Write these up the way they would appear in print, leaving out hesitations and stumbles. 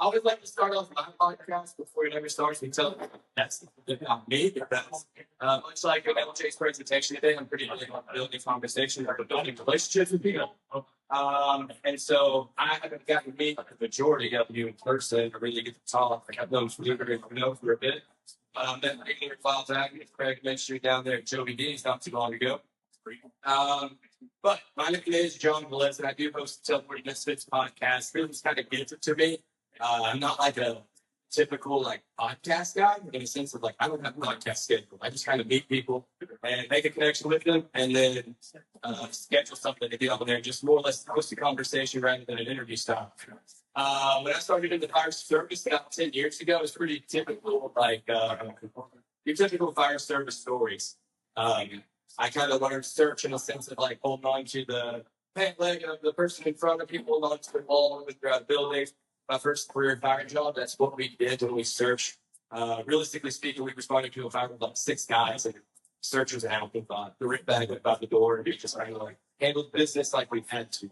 always like to start off my podcast before it ever starts. We tell that's about me because much like LJ's presentation today, I'm pretty big on building conversations or building relationships with people. And so I haven't gotten to meet the majority of you in person to really get to talk. Like I've known for a bit. Then here at Files Active, Craig mentioned down there at Joey D's not too long ago. But my name is John Velez, and I do host the Teleport Misfits podcast. Really, it's kind of gifted to me. I'm not like a typical like podcast guy in the sense of like I don't have a podcast schedule. I just kind of meet people and make a connection with them, and then schedule something to get on there. Just more or less host a conversation rather than an interview style. When I started in the fire service about 10 years ago, it was pretty typical, like your typical fire service stories. I kind of learned search in a sense of like holding on to the pant leg of the person in front of people, holding on to the wall throughout buildings. My first career fire job, that's what we did when we searched. Realistically speaking, we responded to a fire with like 6 guys, and searchers and afterthought. The rip bag went by the door, and we just kind of like handled business like we had to.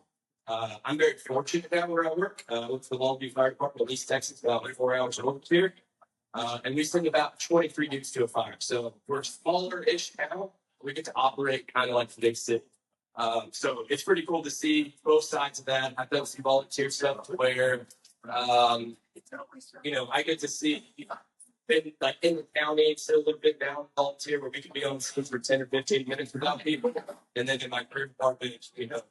I'm very fortunate now where I work. I work for the Longview Fire Department of East Texas, about 4 hours north here. And we send about 23 dudes to a fire. So we're smaller-ish now. We get to operate kind of like the big city. So it's pretty cool to see both sides of that. I've done some volunteer stuff where, I get to see like in the county, so a little bit down volunteer where we could be on scene for 10 or 15 minutes without people. And then in my career department, the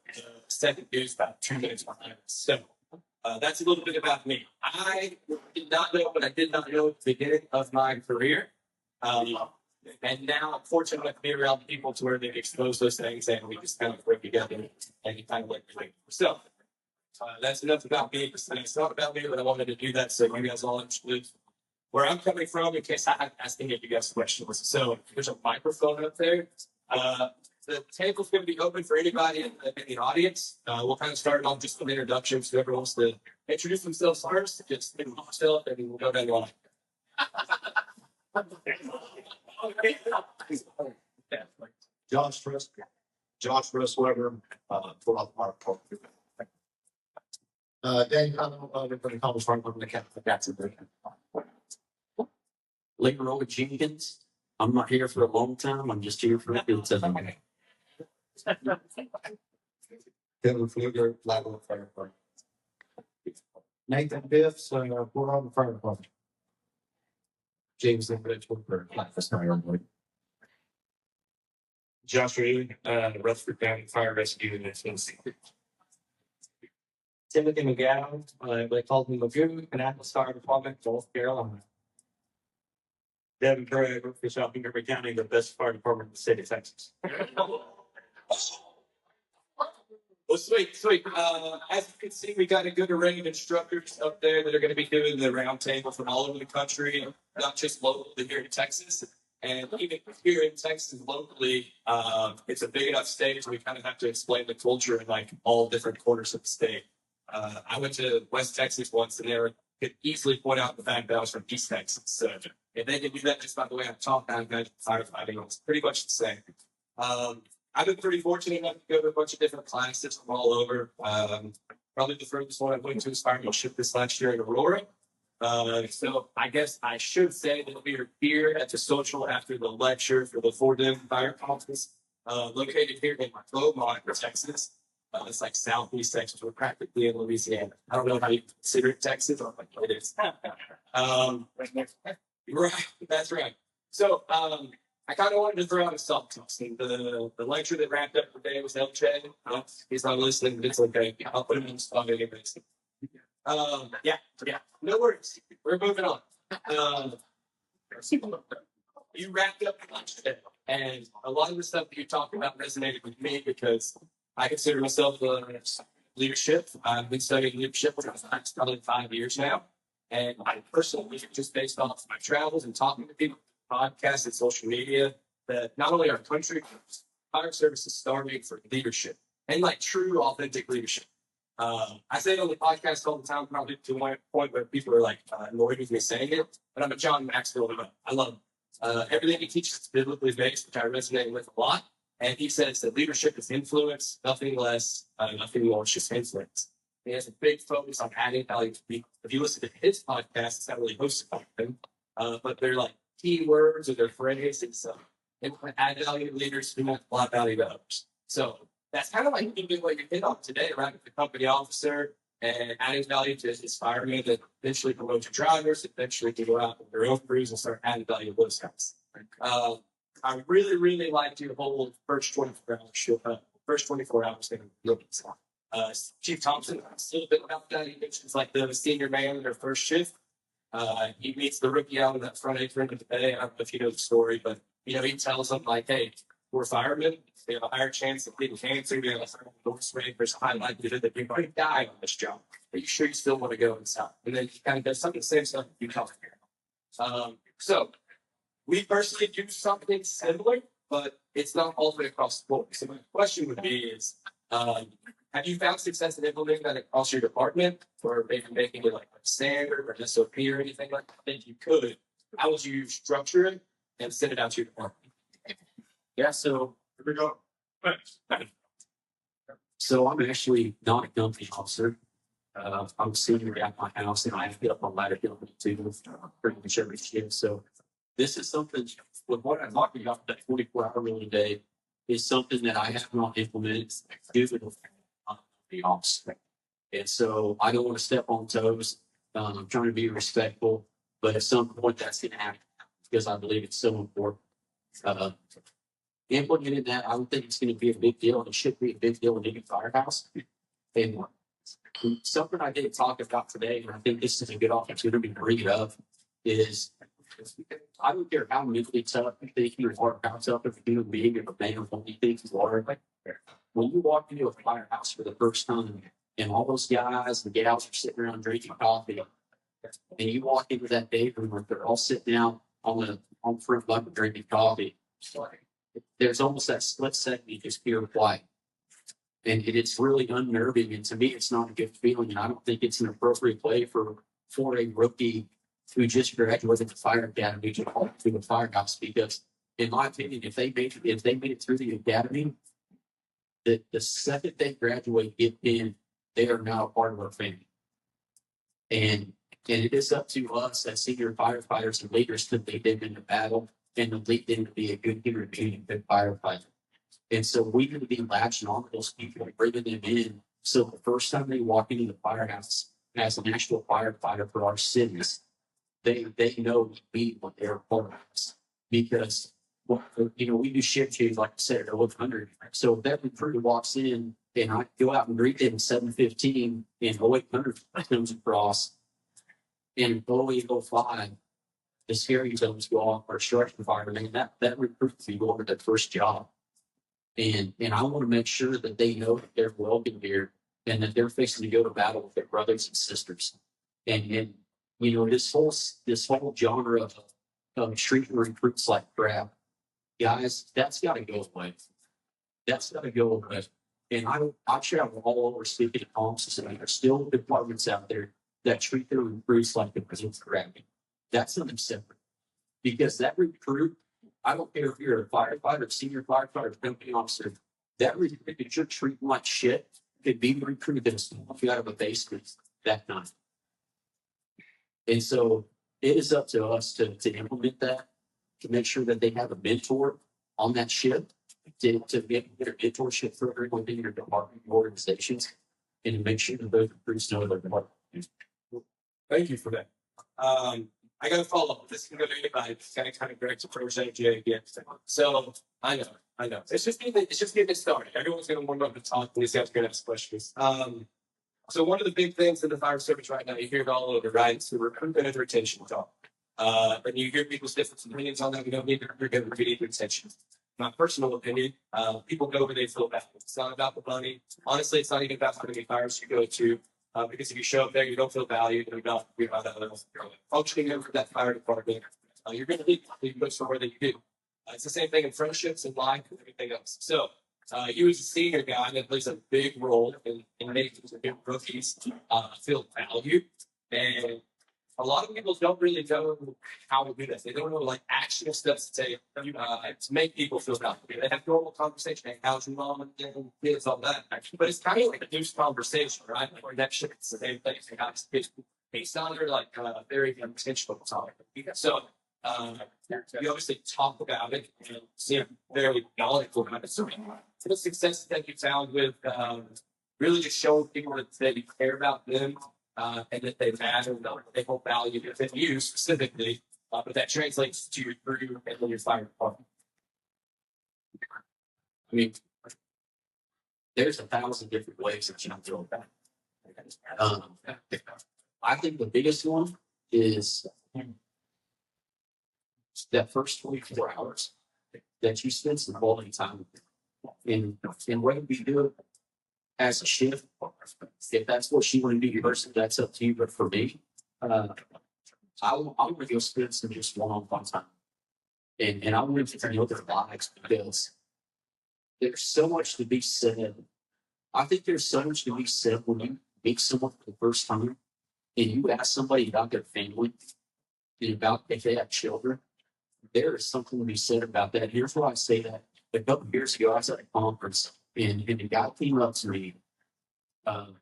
second is about 2 minutes behind us. So that's a little bit about me. I did not know what I did not know at the beginning of my career. And now I'm fortunate enough to be around people to where they've exposed those things and we just kind of work together and kind of like so that's enough about me. It's not about me, but I wanted to do that so you guys all understood where I'm coming from in case I have to ask any of you guys questions. So there's a microphone up there. The table's going to be open for anybody in the audience. We'll kind of start on just some introductions. Whoever wants to introduce themselves first, just introduce yourself and we'll go down the line. Josh Weber, full off our report. Dan Connell, from the College Farm, from the Catholic Jacksonville. Leroy Jenkins. I'm not here for a long time. I'm just here for a good time. Kevin Fluger, Flagler Fire Department. Nathan Biffs, Port Arthur Fire Department. James Lindbridge, Flatus Fire Department. Josh Reed, Rutherford County Fire Rescue Unit. Timothy McGowan, they called me Magoo, Annapolis Fire Department, North Carolina. Devin Craig, for South Montgomery County, the best fire department in the state of Texas. Well, sweet. As you can see, we got a good array of instructors up there that are going to be doing the roundtable from all over the country, not just locally here in Texas. And even here in Texas locally, it's a big enough state, so we kind of have to explain the culture in like all different corners of the state. I went to West Texas once, and they could easily point out the fact that I was from East Texas. So if they can do that just by the way I talk, I imagine firefighting was pretty much the same. I've been pretty fortunate enough to go to a bunch of different classes from all over. Probably the furthest one I went to is firemanship this last year in Aurora. So I guess I should say that we are here at the social after the lecture for the Fordham Fire Conference, located here in Beaumont, Texas. It's like southeast Texas. We're practically in Louisiana. I don't know how you consider it Texas. I'm like, it is. Right, that's right. So I kind of wanted to throw out a soft toss. The lecture that wrapped up today was LJ. He's not listening, but it's okay. I'll put him in the spot anyways. Yeah, no worries. We're moving on. You wrapped up the lecture today, and a lot of the stuff that you talked about resonated with me because I consider myself leadership. I've been studying leadership for probably 5 years now. And I personally, just based off my travels and talking to people, podcasts and social media, that not only our country, fire service is starving for leadership and like true, authentic leadership. I say it on the podcast all the time, probably to one point where people are like annoyed with me saying it, but I'm a John Maxwell. I love everything he teaches is biblically based, which I resonate with a lot. And he says that leadership is influence, nothing less, nothing more, it's just influence. He has a big focus on adding value to people. If you listen to his podcast, it's not really hosted by him, but they're like keywords or their phrases. So they want to add value to leaders who want a lot of value to others. So that's kind of like what you hit on today, right? With the company officer and adding value to his firemen that eventually promote to drivers, eventually to go out with their own crews and start adding value to those guys. I really, really liked your whole first 24 hours show. First 24 hours thing. Chief Thompson, a little bit about that. He mentions like the senior man in their first shift. He meets the rookie out on that front apron of the day. I don't know if you know the story, but he tells them like, "Hey, we're firemen. We have a higher chance of getting cancer. We have a higher divorce rate. There's a high likelihood that you're going to die on this job. Are you sure you still want to go inside?" And then he kind of does some of the same stuff you tell here. So we personally do something similar, but it's not all the way across the board. So my question would be is, have you found success in implementing that across your department, or maybe making it like a standard or an SOP or anything like that? I think you could. How would you structure it and send it out to your department? Yeah, so here we go. So I'm actually not a company officer. I'm a senior at my house, and I have to get up on ladder company too, pretty much every shift. So this is something with what I'm talking about, that 24-hour rule day is something that I have not implemented due to the officer. And so I don't want to step on toes. I'm trying to be respectful, but at some point that's going to happen because I believe it's so important. Implementing that, I don't think it's going to be a big deal. It should be a big deal in any firehouse. And something I didn't talk about today, and I think this is a good opportunity to bring it up, is I don't care how mentally tough you think you are, how tough of a human being, if a man or woman you think you are. When you walk into a firehouse for the first time, and all those guys and gals are sitting around drinking coffee, and you walk into that day room where they're all sitting out on the front bucket drinking coffee, there's almost that split second you just hear quiet. And it's really unnerving. And to me, it's not a good feeling. And I don't think it's an appropriate way for a rookie who just graduated the fire academy to walk through the firehouse. Because in my opinion, if they made it through the academy, the second they graduate, get in, they are now a part of our family. And it is up to us as senior firefighters and leaders to lead them into battle and to lead them to be a good human being and good firefighter. And so we need to be latching on to those people and bringing them in. So the first time they walk into the firehouse as an actual firefighter for our cities, they know we what they're part of us. Because we do shift change, like I said, at 100. So if that recruiter walks in and I go out and greet them at 7:15 and 0800 comes across, and 0805 the scary zones go off our structure fireman, that recruits you over that first job. And I want to make sure that they know that they're welcome here and that they're fixing to go to battle with their brothers and sisters. And this whole genre of treating recruits like crap, guys, that's got to go away. That's got to go away. And I travel all over speaking to officers, and there's still departments out there that treat their recruits like the president's crap. That's something separate. Because that recruit, I don't care if you're a firefighter, senior firefighter, company officer, that recruit that you're treating like shit could be the recruit that's off you out of a basement that night. And so it is up to us to implement that, to make sure that they have a mentor on that ship, to get their mentorship program within your department organizations, and to make sure that those recruits know their department. Thank you for that. I got to follow up. This can go to anybody. It's kind of great to present Jay again. So I know. It's just getting started. Everyone's going to warm up and talk, and these guys are going to ask questions. So one of the big things in the fire service right now, you hear it all over, right? It's the recruitment and retention talk. And you hear people's different opinions on that. We don't need to recruit retention. My personal opinion, people go where they feel bad. It's not about the money. Honestly, it's not even about how many fires you go to. Because if you show up there, you don't feel valued, you're not functioning over that fire department, you're going to leave. You go somewhere that you do. It's the same thing in friendships and life and everything else. So, you as a senior guy that plays a big role in making the new rookies feel valued and a lot of people don't really know how to do this. They don't know like actual steps to take to make people feel comfortable. They have normal conversation, hey, how's your mom and kids, all that. But it's kind of like a loose conversation, right? Like that shit's the same thing. It's based on their like very intentional topic. So you obviously talk about it and seem very knowledgeable about it. So the success that you found with really just showing people that you care about them and that they matter, that they hold value within you specifically, but that translates to your crew and then your fire department. I mean, there's 1,000 different ways that you can do that. I think the biggest one is that first 24 hours that you spend some quality time with them. And whether we do it as a shift, if that's what you want to do, your person, that's up to you. But for me, I want to go spend some just one-on-one time. And I want to know their lives because there's so much to be said. I think there's so much to be said when you meet someone for the first time and you ask somebody about their family and about if they have children. There is something to be said about that. Here's why I say that. A couple of years ago, I was at a conference and a guy came up to me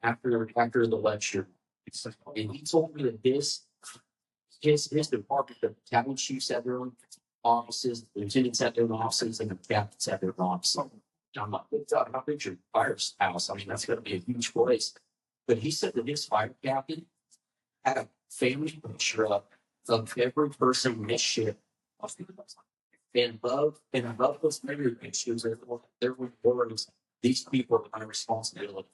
after the lecture, and he told me that his department, the battalion chiefs had their own offices, the lieutenants had their own offices, and the captains had their own offices. I'm like, how big's your firehouse? I mean, that's going to be a huge place. But he said that his fire captain had a family picture of every person in his ship. And above those memory pictures, there were words, these people are my responsibility.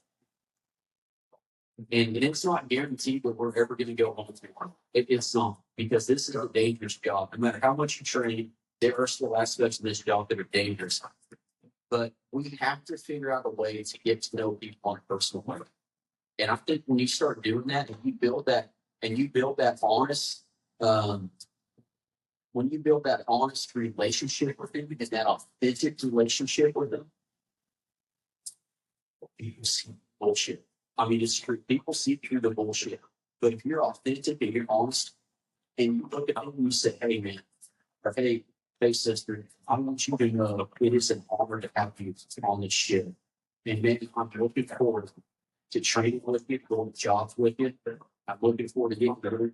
And it's not guaranteed that we're ever going to go home tomorrow. It's not, because this is a dangerous job. No matter how much you train, there are still aspects of this job that are dangerous. But we have to figure out a way to get to know people on a personal level. And I think when you start doing that and you build that honest, when you build that honest relationship with them and that authentic relationship with them, people see bullshit. I mean, it's true. People see through the bullshit. But if you're authentic and you're honest and you look at them and you say, hey, man, or hey, sister, I want you to know it is an honor to have you on this ship. And maybe I'm looking forward to training with you, going to jobs with you. I'm looking forward to getting better.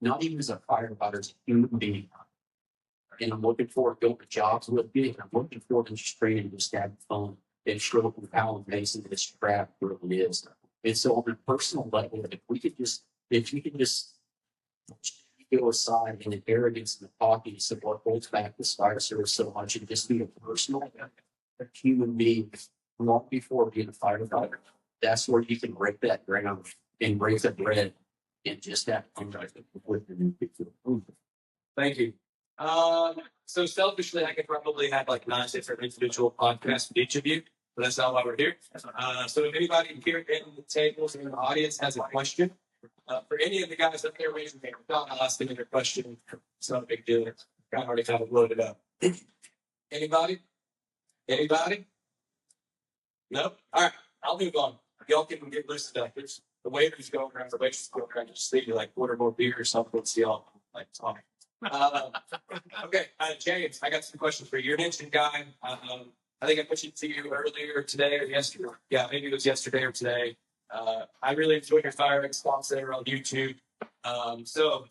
Not even as a firefighter, as a human being. And I'm looking forward to going to jobs with you. And I'm looking forward to just training, just having fun and show up with how amazing this craft really is. And so on a personal level, if you could just go aside in the arrogance and the cockiness of what holds back this fire service so much and just be a personal human being long before being a firefighter, that's where you can break that ground and break the bread and just have fun with the new people. Thank you. So selfishly, I could probably have like 9 different individual podcasts with each of you, but that's not why we're here. So if anybody here in the tables or in the audience has a question, for any of the guys up there raising their hand, I'll ask them their question. It's not a big deal. I already kind of loaded up. Anybody? Anybody? No? All right, I'll move on. Y'all can get loose stuff. There's the waiters going around, the waiters going around, just leave you like order more beer or something. Let's see y'all like talk. Okay, James, I got some questions for you. You're an engine guy. I think I put you to you earlier today or yesterday. Yeah, maybe it was yesterday or today. I really enjoyed your fire response there on YouTube. So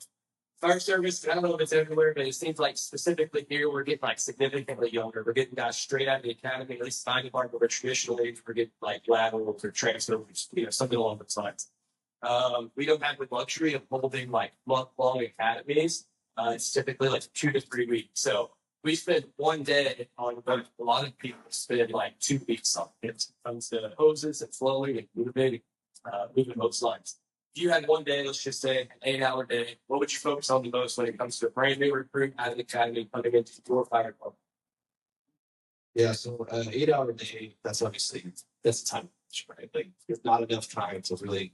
fire service, I don't know if it's everywhere, but it seems like specifically here, we're getting like significantly younger. We're getting guys straight out of the academy, at least 90 part, but we're traditionally, we're getting like laterals or transfers, something along those lines. We don't have the luxury of holding like month-long academies. It's typically like 2 to 3 weeks. So we spend one day on both. A lot of people spend like 2 weeks on it. When it comes to hoses and flowing and moving hose lines. If you had one day, let's just say an 8-hour day, what would you focus on the most when it comes to a brand new recruit out of the academy coming into your fire club? Yeah, so 8-hour day, that's obviously, that's a time, right? Like, there's not enough time to really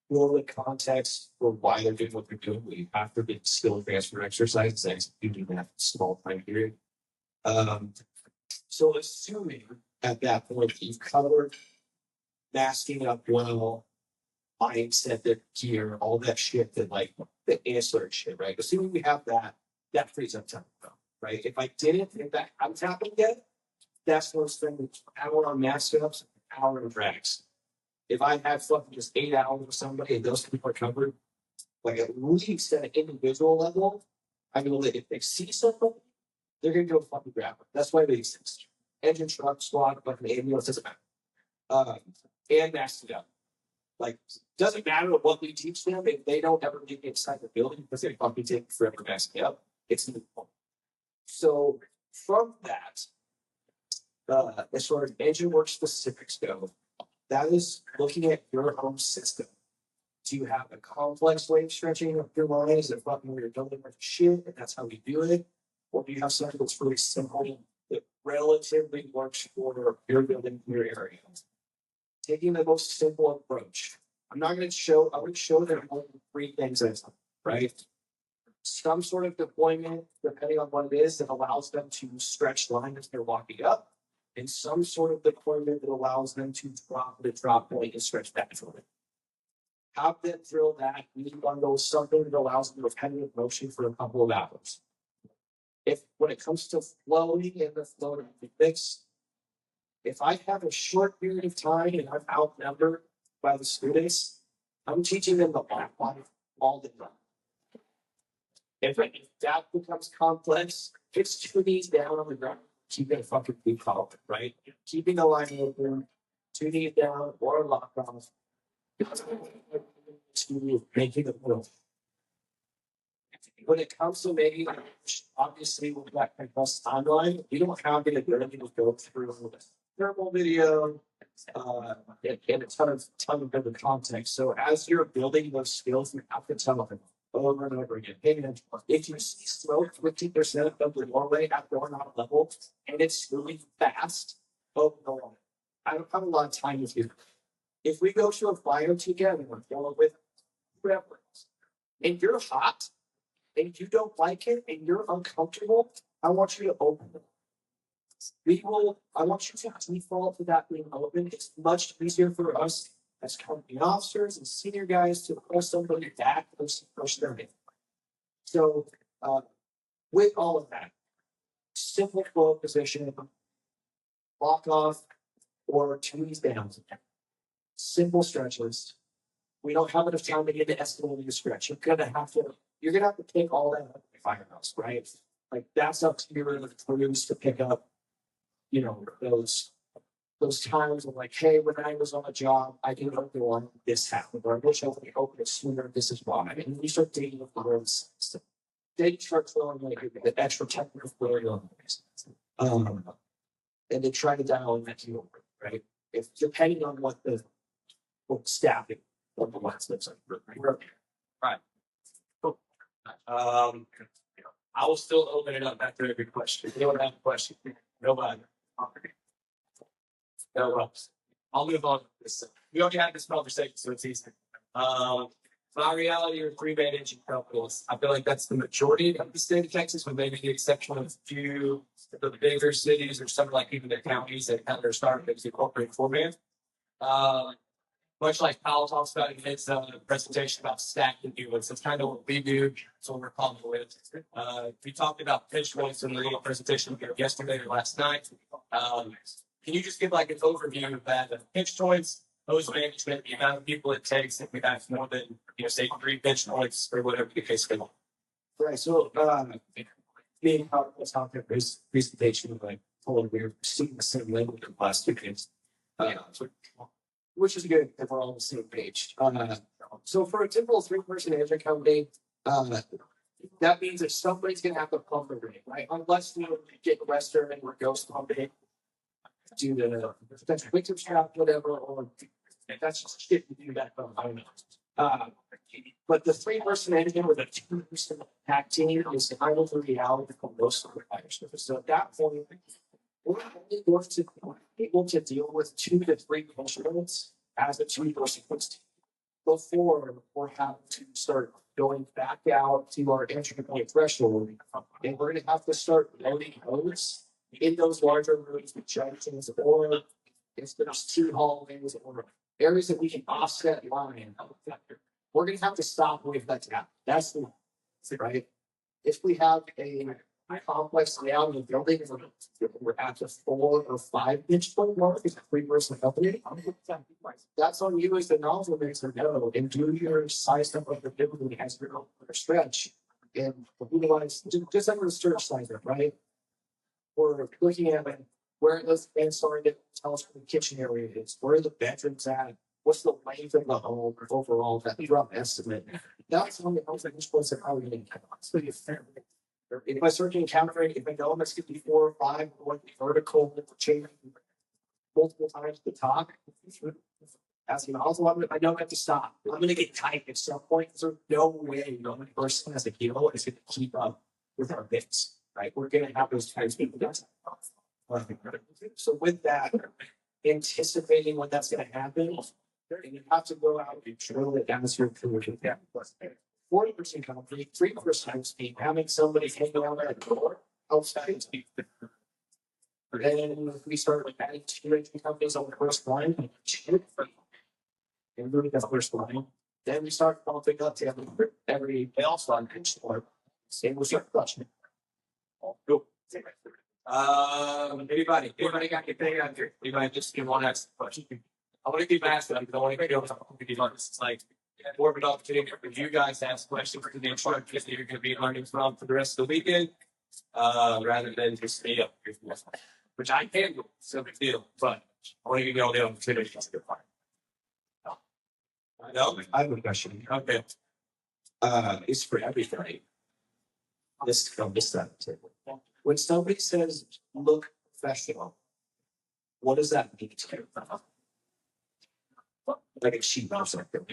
know the context for why they're doing what they're doing. We have to get skill transfer exercises and executing that small time period. So assuming at that point you've covered masking up well, mindset, the gear, all that shit, that like the ancillary shit, right? Assuming we have that, that frees up time, right? If I didn't, if that haven't happened yet, that's where spending an hour on mass ups, an hour on drags. If I had fucking just 8 hours with somebody and those people are covered, like at least at an individual level, I know that if they see something, they're gonna go fucking grab it. That's why they exist. Engine, truck, squad, fucking ambulance, doesn't matter. And mass it up. Like, doesn't matter what we teach them if they don't ever get inside the building because they fucking take forever to mask it up. It's the point. So from that, as far as engine work specifics go, that is looking at your home system. Do you have a complex wave stretching of your line? Is it fucking where you're building with shit and that's how we do it? Or do you have something that's really simple that relatively works for your building, your area? Taking the most simple approach. I'm going to show them only 3 things at a time, right? Some sort of deployment, depending on what it is, that allows them to stretch line as they're walking up, and some sort of deployment that allows them to drop the drop point and stretch back from it. Have them drill that, lead on those something that allows them repetitive motion for a couple of hours. If when it comes to flowing and the flow mix, if I have a short period of time and I'm outnumbered by the students, I'm teaching them the back line all the time. If that becomes complex, it's 2 knees down on the ground, keeping a fucking feet out, right? Keeping the line open, 2 knees down or a lock off. To making a move. When it comes to making, obviously with that compressed timeline, you don't have the ability to go through thermal video and a ton of different context. So as you're building those skills, you have to tell them over and over again. Hey man, if you see smoke 50% of the doorway at going on a level and it's moving fast, oh no, I don't have a lot of time with you. If we go to a fire together with reference and you're hot and you don't like it and you're uncomfortable, I want you to open it. I want you to default to that being open. It's much easier for us as company officers and senior guys to pull somebody back and push them in. So with all of that, simple flow position, lock off or 2 knees down. Simple stretches. We don't have enough time to get to estimating the stretch. You're gonna have to pick all that up in the firehouse, right? Like that's up to your crews to pick up, you know, those times of like, hey, when I was on a job, I didn't open one, this happened, or I wish I would have opened it sooner, this is why. And you start digging with the words. Then you start throwing like the extra technical flurry on and then try to dial in that key, right? If depending on what the staffing of the last looks like. Right. Cool. I will still open it up after every question. You don't have a question. Nobody. No else. I'll move on to this. We already had this conversation, so it's easy. My reality are 3-man engine companies. I feel like that's the majority of the state of Texas, with maybe the exception of a few of the bigger cities or some like even the counties that kind of start as the corporate 4-man. Much like Powell talks about in his presentation about stacking units, it's kind of what we do. That's what we're calling with. We talked about pitch points in the presentation yesterday or last night. Can you just give like an overview of that? Pitch points, hose management, the amount of people it takes if we have more than, say 3 pitch points or whatever the case may be. Right. So, being how was talking about this presentation, like, we're seeing the same language in last 2 kids. Which is good if we're all on the same page. So for a typical 3-person engine company, that means that somebody's going to have to pump the rig, right? Unless we get Western and we're ghost pumping, do the potential victim strap, whatever, or that's just shit to do that. I don't know. But the 3-person engine with a 2-person pack team is kind of the reality for most of the fire service. So at that point, we're able to deal with 2 to 3 instruments as a 2-person team before we're having to start going back out to our entry point threshold, and we're going to have to start loading hose in those larger rooms with junctions, or if there's 2 hallways or areas that we can offset line. We're gonna have to stop with that to happen. That's the right. If we have a complex layout in the building, we're at the 4 or 5 inch foot mark, it's a 3-person company. That's on you as the nozzle mixer know and do your size up of the building as your stretch. And utilize just under the stretch size, right? We're looking at where those fans starting to tell us where the kitchen area is, where the bedrooms at, what's the length of the home overall, that rough estimate. That's on the house that each place are how we so you if I start encountering, if I know I'm gonna be 4 or 5, going vertical, changing multiple times to the top, asking also, I know I have to stop. I'm gonna get tight at some point. There's no way no person as a hero is gonna keep up with our bits, right? We're gonna have those times people. So with that, anticipating when that's gonna happen, and you have to go out and drill it down through 40% company, 3% team, having somebody hanging out at the door outside to be. Then we start adding 2 companies on the first line, and moving that first line. Then we start bumping up to every else line or same with your question. Cool. Anybody got anything out there? Anybody just give one ask question? I want to keep asking them because I want to go on. It's like more of an opportunity for you guys to ask questions to the instructors that you're going to be learning from for the rest of the weekend, rather than just stay up here, which I can do. It's no big deal, but I want to give you all the opportunity to get part. No, I have a question. okay. It's for everybody. This from this side of the table. When somebody says look professional, what does that mean to you? Like a sheep or something.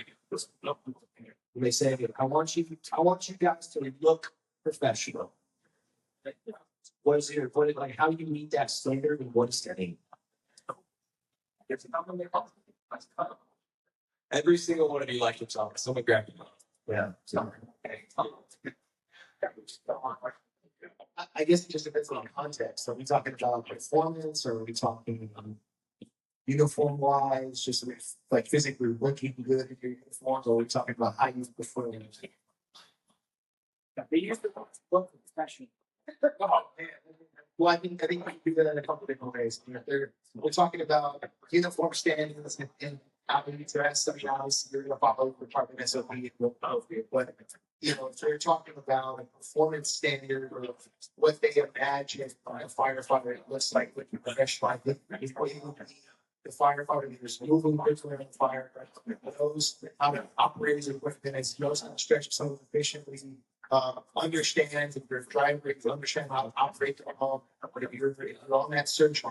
When they say, I want you guys to look professional. What is your like how do you meet that standard and what is that mean? Every single one of you like yourself. Someone grab you. Yeah. I guess it just depends on context. Are we talking about performance or are we talking uniform wise, just like physically looking good in your uniforms, or are we talking about how you perform? They use the look professional. Well, I think we can do that in a couple different ways. We're talking about uniform standards and how we dress. I mean, obviously, you're going to follow the department SOP and we'll follow it. But if you're talking about a performance standard or what they imagine a firefighter looks like with the professional, I think the firefighter is moving quickly on fire, knows how to operate his equipment, knows how to stretch himself efficiently. Understands if you're a driver, you understand how to operate the home. But if you're on that search,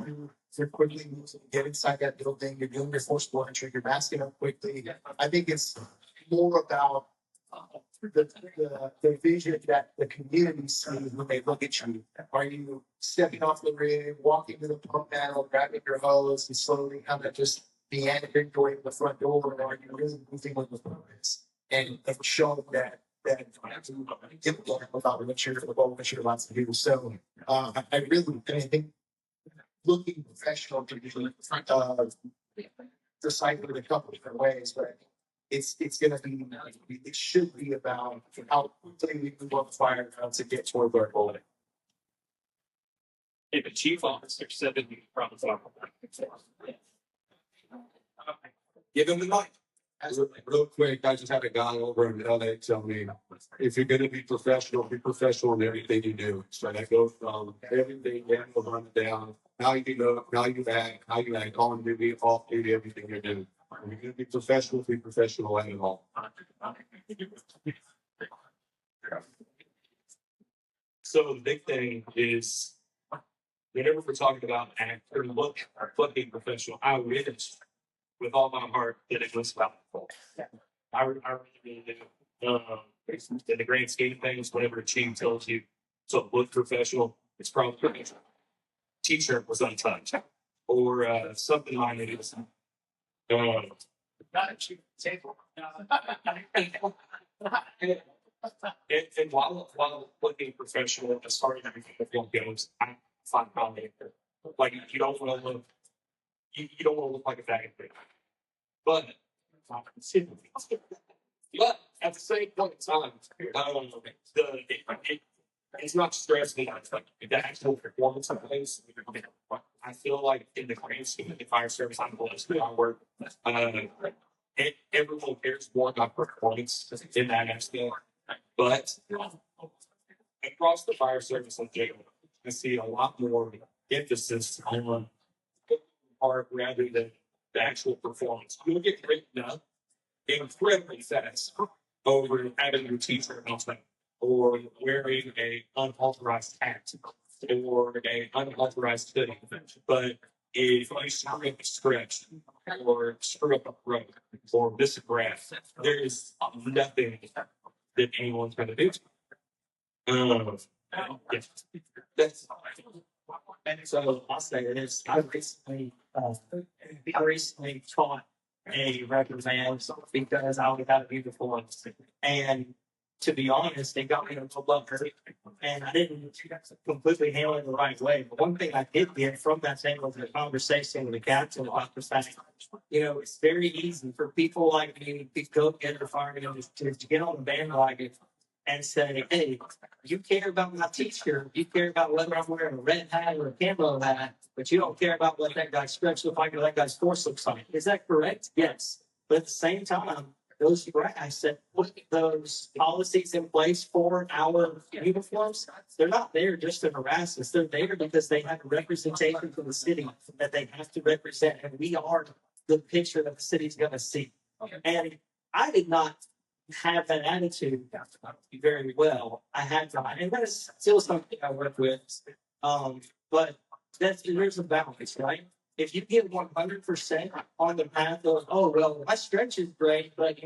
you're quickly moving to get inside that building, you're doing your forcible entry, you're masking up quickly. I think it's more about the vision that the community sees when they look at you. Are you stepping off the rig, walking to the pump panel, grabbing your hose, and slowly kind of just meandering going to the front door, or are you really moving with the purpose and showing that about what you're allowed to do. So I think looking professional to be deciphered in a couple different ways, but it's gonna be it should be about how quickly we move on the fire to get toward our goal. If a chief officer said that you probably Give them the mic. Real quick, I just had a guy over in LA tell me, if you're gonna be professional in everything you do. So that goes from everything down, how you look, how you act on duty, off duty, everything you're doing. If you're gonna be professional at it all. So the big thing is, whenever we're talking about act or look or being professional, I wish with all my heart that it was about. I really do. In the grand scheme of things, whenever a chief tells you to look professional, it's probably t-shirt was untouched or something minor. Not a cheap table. And while looking professional as far as everything the film goes, I find probably like you don't want to look like a faggot. But at the same point in time, it's not stressful. It's like the actual performance of things. I feel like in the grand scheme of the fire service, I'm blessed with our work. Everyone cares more about performance in that aspect. But across the fire service in general, I see a lot more emphasis on art rather than the actual performance. You'll get written up incredibly fast over having your t-shirt on or wearing a unauthorized hat or a unauthorized hoodie. But if you screw up a script or screw up a rope or miss a graph, there is nothing that anyone's going to do. Yeah. That's And so I'll say this: I recently taught a reprimand because I would have a beautiful one, and to be honest, it got me in a blood hurt, and I didn't completely handle it the right way. But one thing I did get from that thing was a conversation with the captain about the fact, it's very easy for people like me to go get the fire to get on the bandwagon and say, hey, you care about my t-shirt, you care about whether I'm wearing a red hat or a camo hat, but you don't care about what that guy's stretch looks like or that guy's force looks like. Is that correct? Yes. But at the same time, those brass that put those policies in place for our uniforms, they're not there just to harass us. They're there because they have a representation for the city that they have to represent. And we are the picture that the city's going to see. And I did not have that attitude very well. I had to, and that's still something I work with. But there's a balance, right? If you get 100% on the path of, oh, well, my stretch is great, but,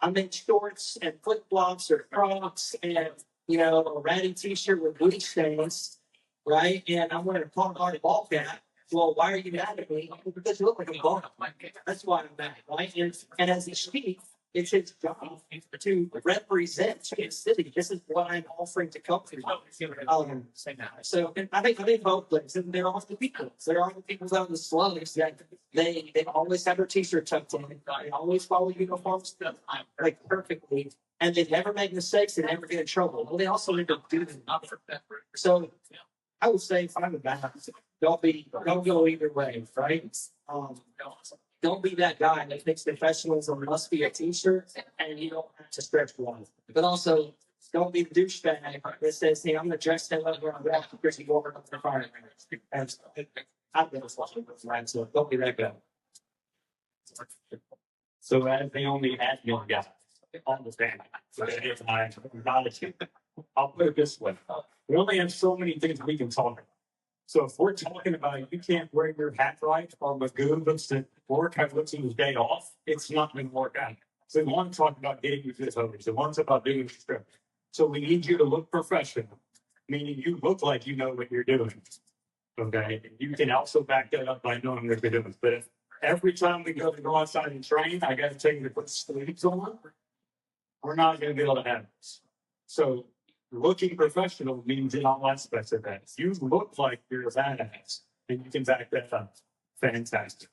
I'm in shorts and flip flops or Crocs and, a ratty t-shirt with booty stains, right? And I'm wearing a Punk Hard ball cap. Well, why are you mad at me? Because you look like a bum. That's why I'm mad, right? And as a chief, it's his job to represent his city. This is what I'm offering to come to. So and I think both places, and there are the people. There are the people out in the slums that they always have their t-shirt tucked in. They always follow uniforms like perfectly, and they never make mistakes and never get in trouble. Well, they also need to do them. So I would say find a balance. Don't go either way, right? Don't be that guy that thinks professionalism must be a t-shirt and you don't have to stretch one. But also, don't be the douchebag that says, hey, I'm going to dress that up where I'm walking because you go over the fire. And I've been a slot, so don't be that guy. so as the only admin guy on the family. If I'm not a kid, I'll put it this way. We only have so many things we can talk about. So if we're talking about you can't wear your hat right or Magoo looks at work, have looks at his day off, it's not going to work out. So we want to talk about getting you to this over. So one's about doing the script. So we need you to look professional, meaning you look like you know what you're doing. Okay. You can also back that up by knowing what you're doing. But if every time we go outside and train, I got to tell you to put sleeves on, we're not going to be able to have this. So looking professional means in all aspects of that. You look like you're a badass, and you can back that up. Fantastic.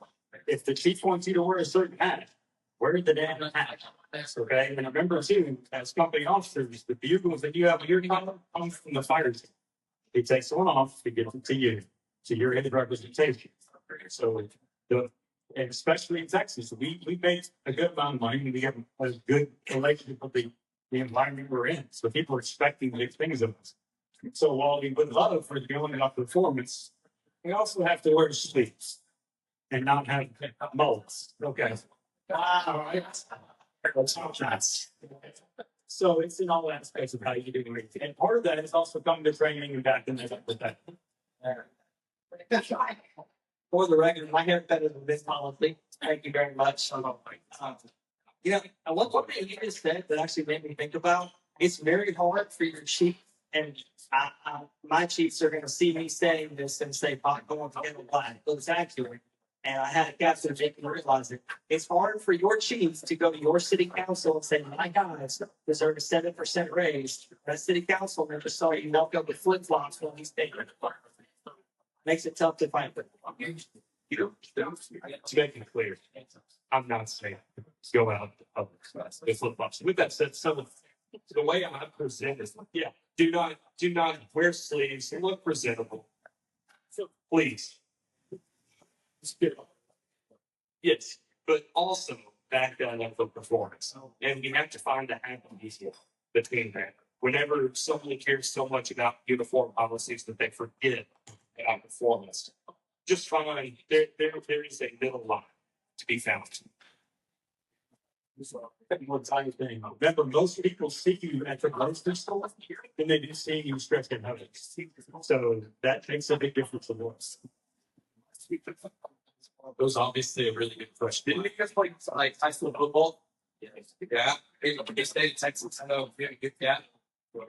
If the chief wants you to wear a certain hat, wear the damn hat. Okay. And remember too, as company officers, the bugles that you have in your column come from the fire team. He takes one off to get them to you, to your head representation. So and especially in Texas, we make a good amount of money and we have a good relationship with the environment we're in. So people are expecting big things of us. So while we would love for going up performance, we also have to wear sleeves and not have molds. Okay. All right. So it's in all aspects of how you do it. And part of that is also coming to training and back in there with that. For the record, my haircut is a bit policy. Thank you very much. One thing you just said that actually made me think about, it's very hard for your chief, and my chiefs are going to see me saying this and say, "Pot going to get a black." But it's accurate. And I had a captain make me realize it. It's hard for your chief to go to your city council and say, my guys deserve a 7% raise. That city council member saw you walk up with flip flops when he's taking it. Makes it tough to find. To make it clear, I'm not saying go out to public with flip flops. With that said, some of the way I present is, yeah, do not wear sleeves, look presentable. So please. Yes, but also back that up with performance. And we have to find a happy medium between that. Whenever someone cares so much about uniform policies that they forget about performance, just find there is a middle line to be found. One tiny thing. Remember, most people see you at the grocery store, and they do see you stretched in huddles. So that makes a big difference in us. It was obviously a really good question. Didn't you guys play like high school football? Yeah. In state of Texas, I know very good. Yeah.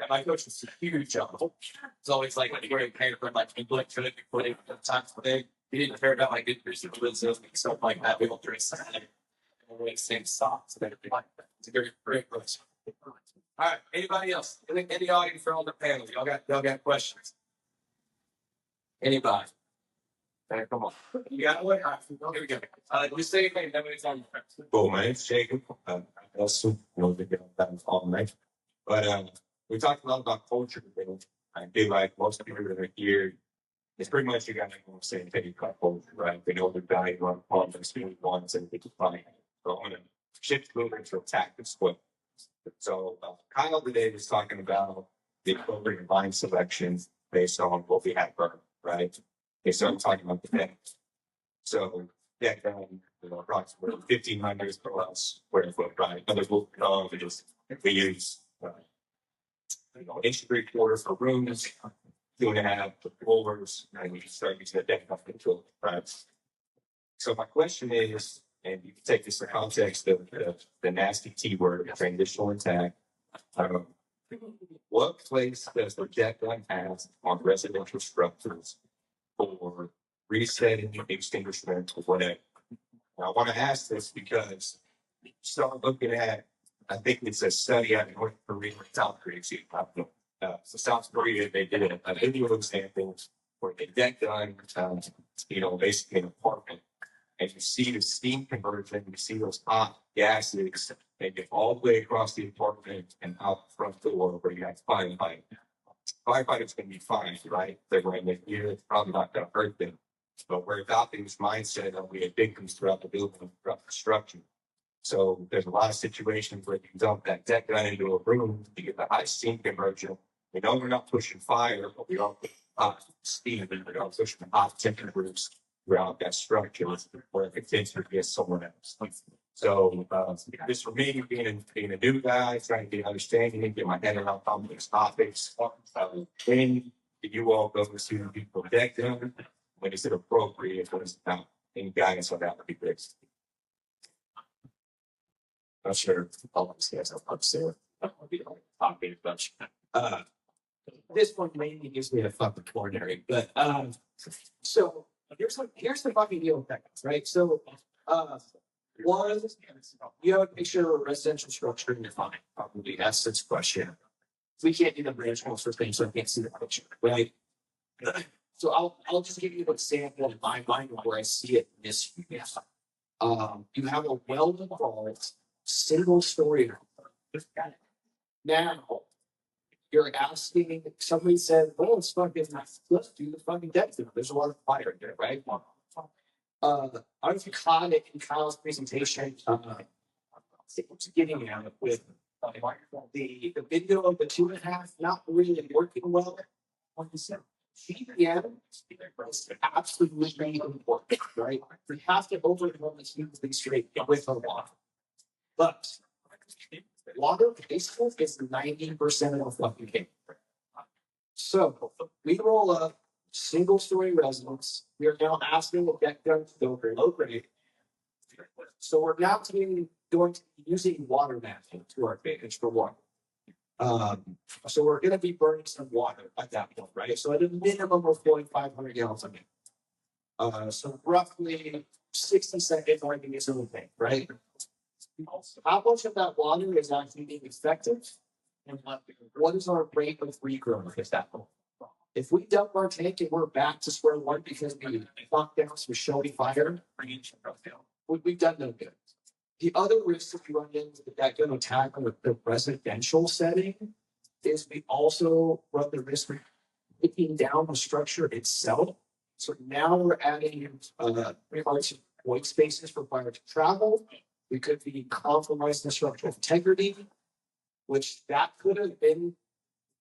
My coach was huge. It's always like when you were paying for like English could be playing at times today. He didn't care about like injuries and stuff like that. We all dress the same socks and everything like that. It's a great question. All right. Anybody else? Any audience from the panel? Y'all got questions? Anybody? Okay, come on. You got one? All right, here we go. Just say your name, then we tell you. Well, my name's Jacob. I also know that all night. But we talked a lot about culture today. I feel like most people that are here, it's pretty much you got to go say take about culture, right? They know the value on the smooth ones and they can find. So I'm gonna shift moving to attack this split. So Kyle today was talking about the appropriate line selection based on what we have burned, right? They started talking about the things. So yeah, approximately 1,500 square foot, right? Other rule of thumb is we use inch and 3/4 for rooms, 2.5 for floors, and we start using the deck up into right? So my question is, and you can take this in context of the nasty T word, transitional attack. What place does the deck line have on residential structures for resetting, extinguishment, or whatever? Now, I want to ask this because you start looking at, I think it's a study out of North Korea or South Korea, so South Korea, they did a video example where they decked on, basically an apartment. And you see the steam conversion, you see those hot gases, they get all the way across the apartment and out the front door where you have firefighting. Firefighters can be fine, right? They're wearing their gear, it's probably not going to hurt them. But we're adopting this mindset of we have victims throughout the building, throughout the structure. So there's a lot of situations where you can dump that deck gun into a room to get the high steam conversion. We know we're not pushing fire, but we are pushing hot steam, and we are pushing hot temperatures throughout that structure where it potentially gets someone else. So this for me, being a new guy, trying to get understanding and get my head around some of these topics. When do you all go to people deck them? When is it appropriate? When is it not? Any guidance on that would be great. Not sure all of this guys up there. Talking about This one mainly gives me a fucking coronary, but so here's the fucking deal with that, right? So one, you have to make sure a residential structure is fine. Probably ask this question. We can't do the branch house for things, so I can't see the picture, right? So I'll just give you an example in my mind where I see it misused. You have a well-developed single-story home. Now you're asking, somebody said, well, let's do the fucking deck. There's a lot of fire in there, right? I don't know if you caught it in Kyle's presentation. Getting at it with the video of the 2.5 not really working well. GPM is absolutely important, right? We have to overcome this usually straight with a water. But water basically is 90% of the fucking game. So we roll up single-story residence. We are now asking the deck gun to go very low grade. So we're now going to be using water mapping to our advantage for water. So we're going to be burning some water at that point, right? So at a minimum, we're flowing 500 gallons a minute. So roughly 60 seconds burning is everything, right? How much of that water is actually being effective? And what is our rate of regrowth at that point? If we dump our tank and we're back to square one because we locked down some showy fire, we've done no good. The other risk that we run into that going to tackle with the residential setting is we also run the risk of taking down the structure itself. So now we're adding parts of void spaces for fire to travel. We could be compromising the structural integrity, which that could have been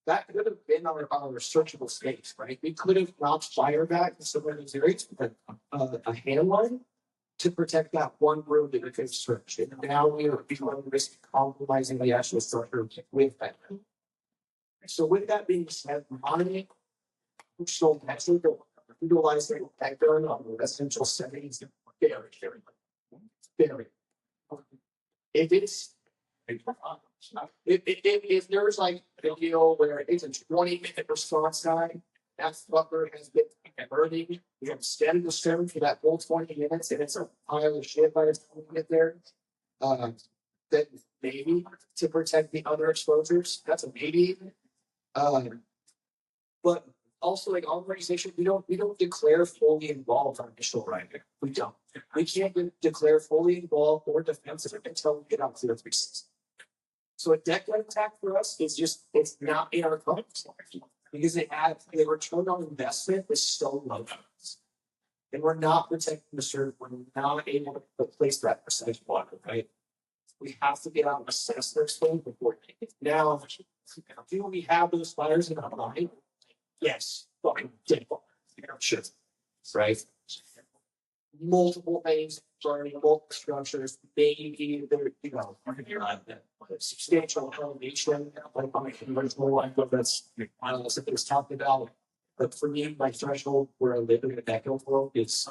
our searchable space, right? We could have notched fire back in some of those areas with a hand line to protect that one room that we could search. And now we are becoming risk compromising the actual structure with that. So with that being said, my personal method of utilizing background on the residential settings is very. If it's if there's like a deal where it's a 20-minute response time, that fucker has been burning. We have standing the stone for that whole 20 minutes, and it's a pile of shit by the time we get there. That maybe to protect the other exposures, that's a maybe. But also, like our organization, we don't declare fully involved on initial writing. We don't. We can't declare fully involved or defensive until we get out to the 360. So a deck attack for us is just it's not in our cards because the return on investment is so low. And we're not protecting the server. We're not able to replace that percentage of water, right? We have to get out and assess their exposure before now. Do we have those fires in our mind? Yes, fucking dead. Sure. Right? Multiple things burning, multiple structures, maybe there, substantial elevation, like on a conventional, I know that's something was talked about. But for me, my threshold where I live in the backyard world is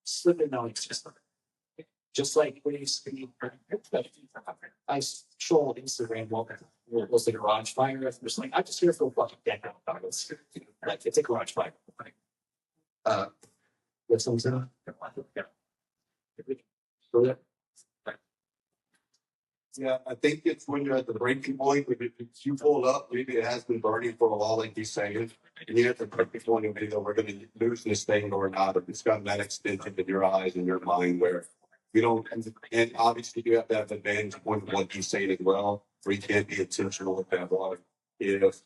slipping non-existent. Just like when you see, I show on Instagram while it was a garage fire. I'm just like, I'm just here for fucking deck out. Like, it's a garage fire. Yes, something. Yeah, I think it's when you're at the breaking point, if you pull up, maybe it has been burning for a while, like he's saying, and you're at the breaking point of either we're going to lose this thing or not, if it's got that extension in your eyes and your mind where you don't, and obviously you have to have the advantage point of what he's saying as well, where you can't be intentional with that water. If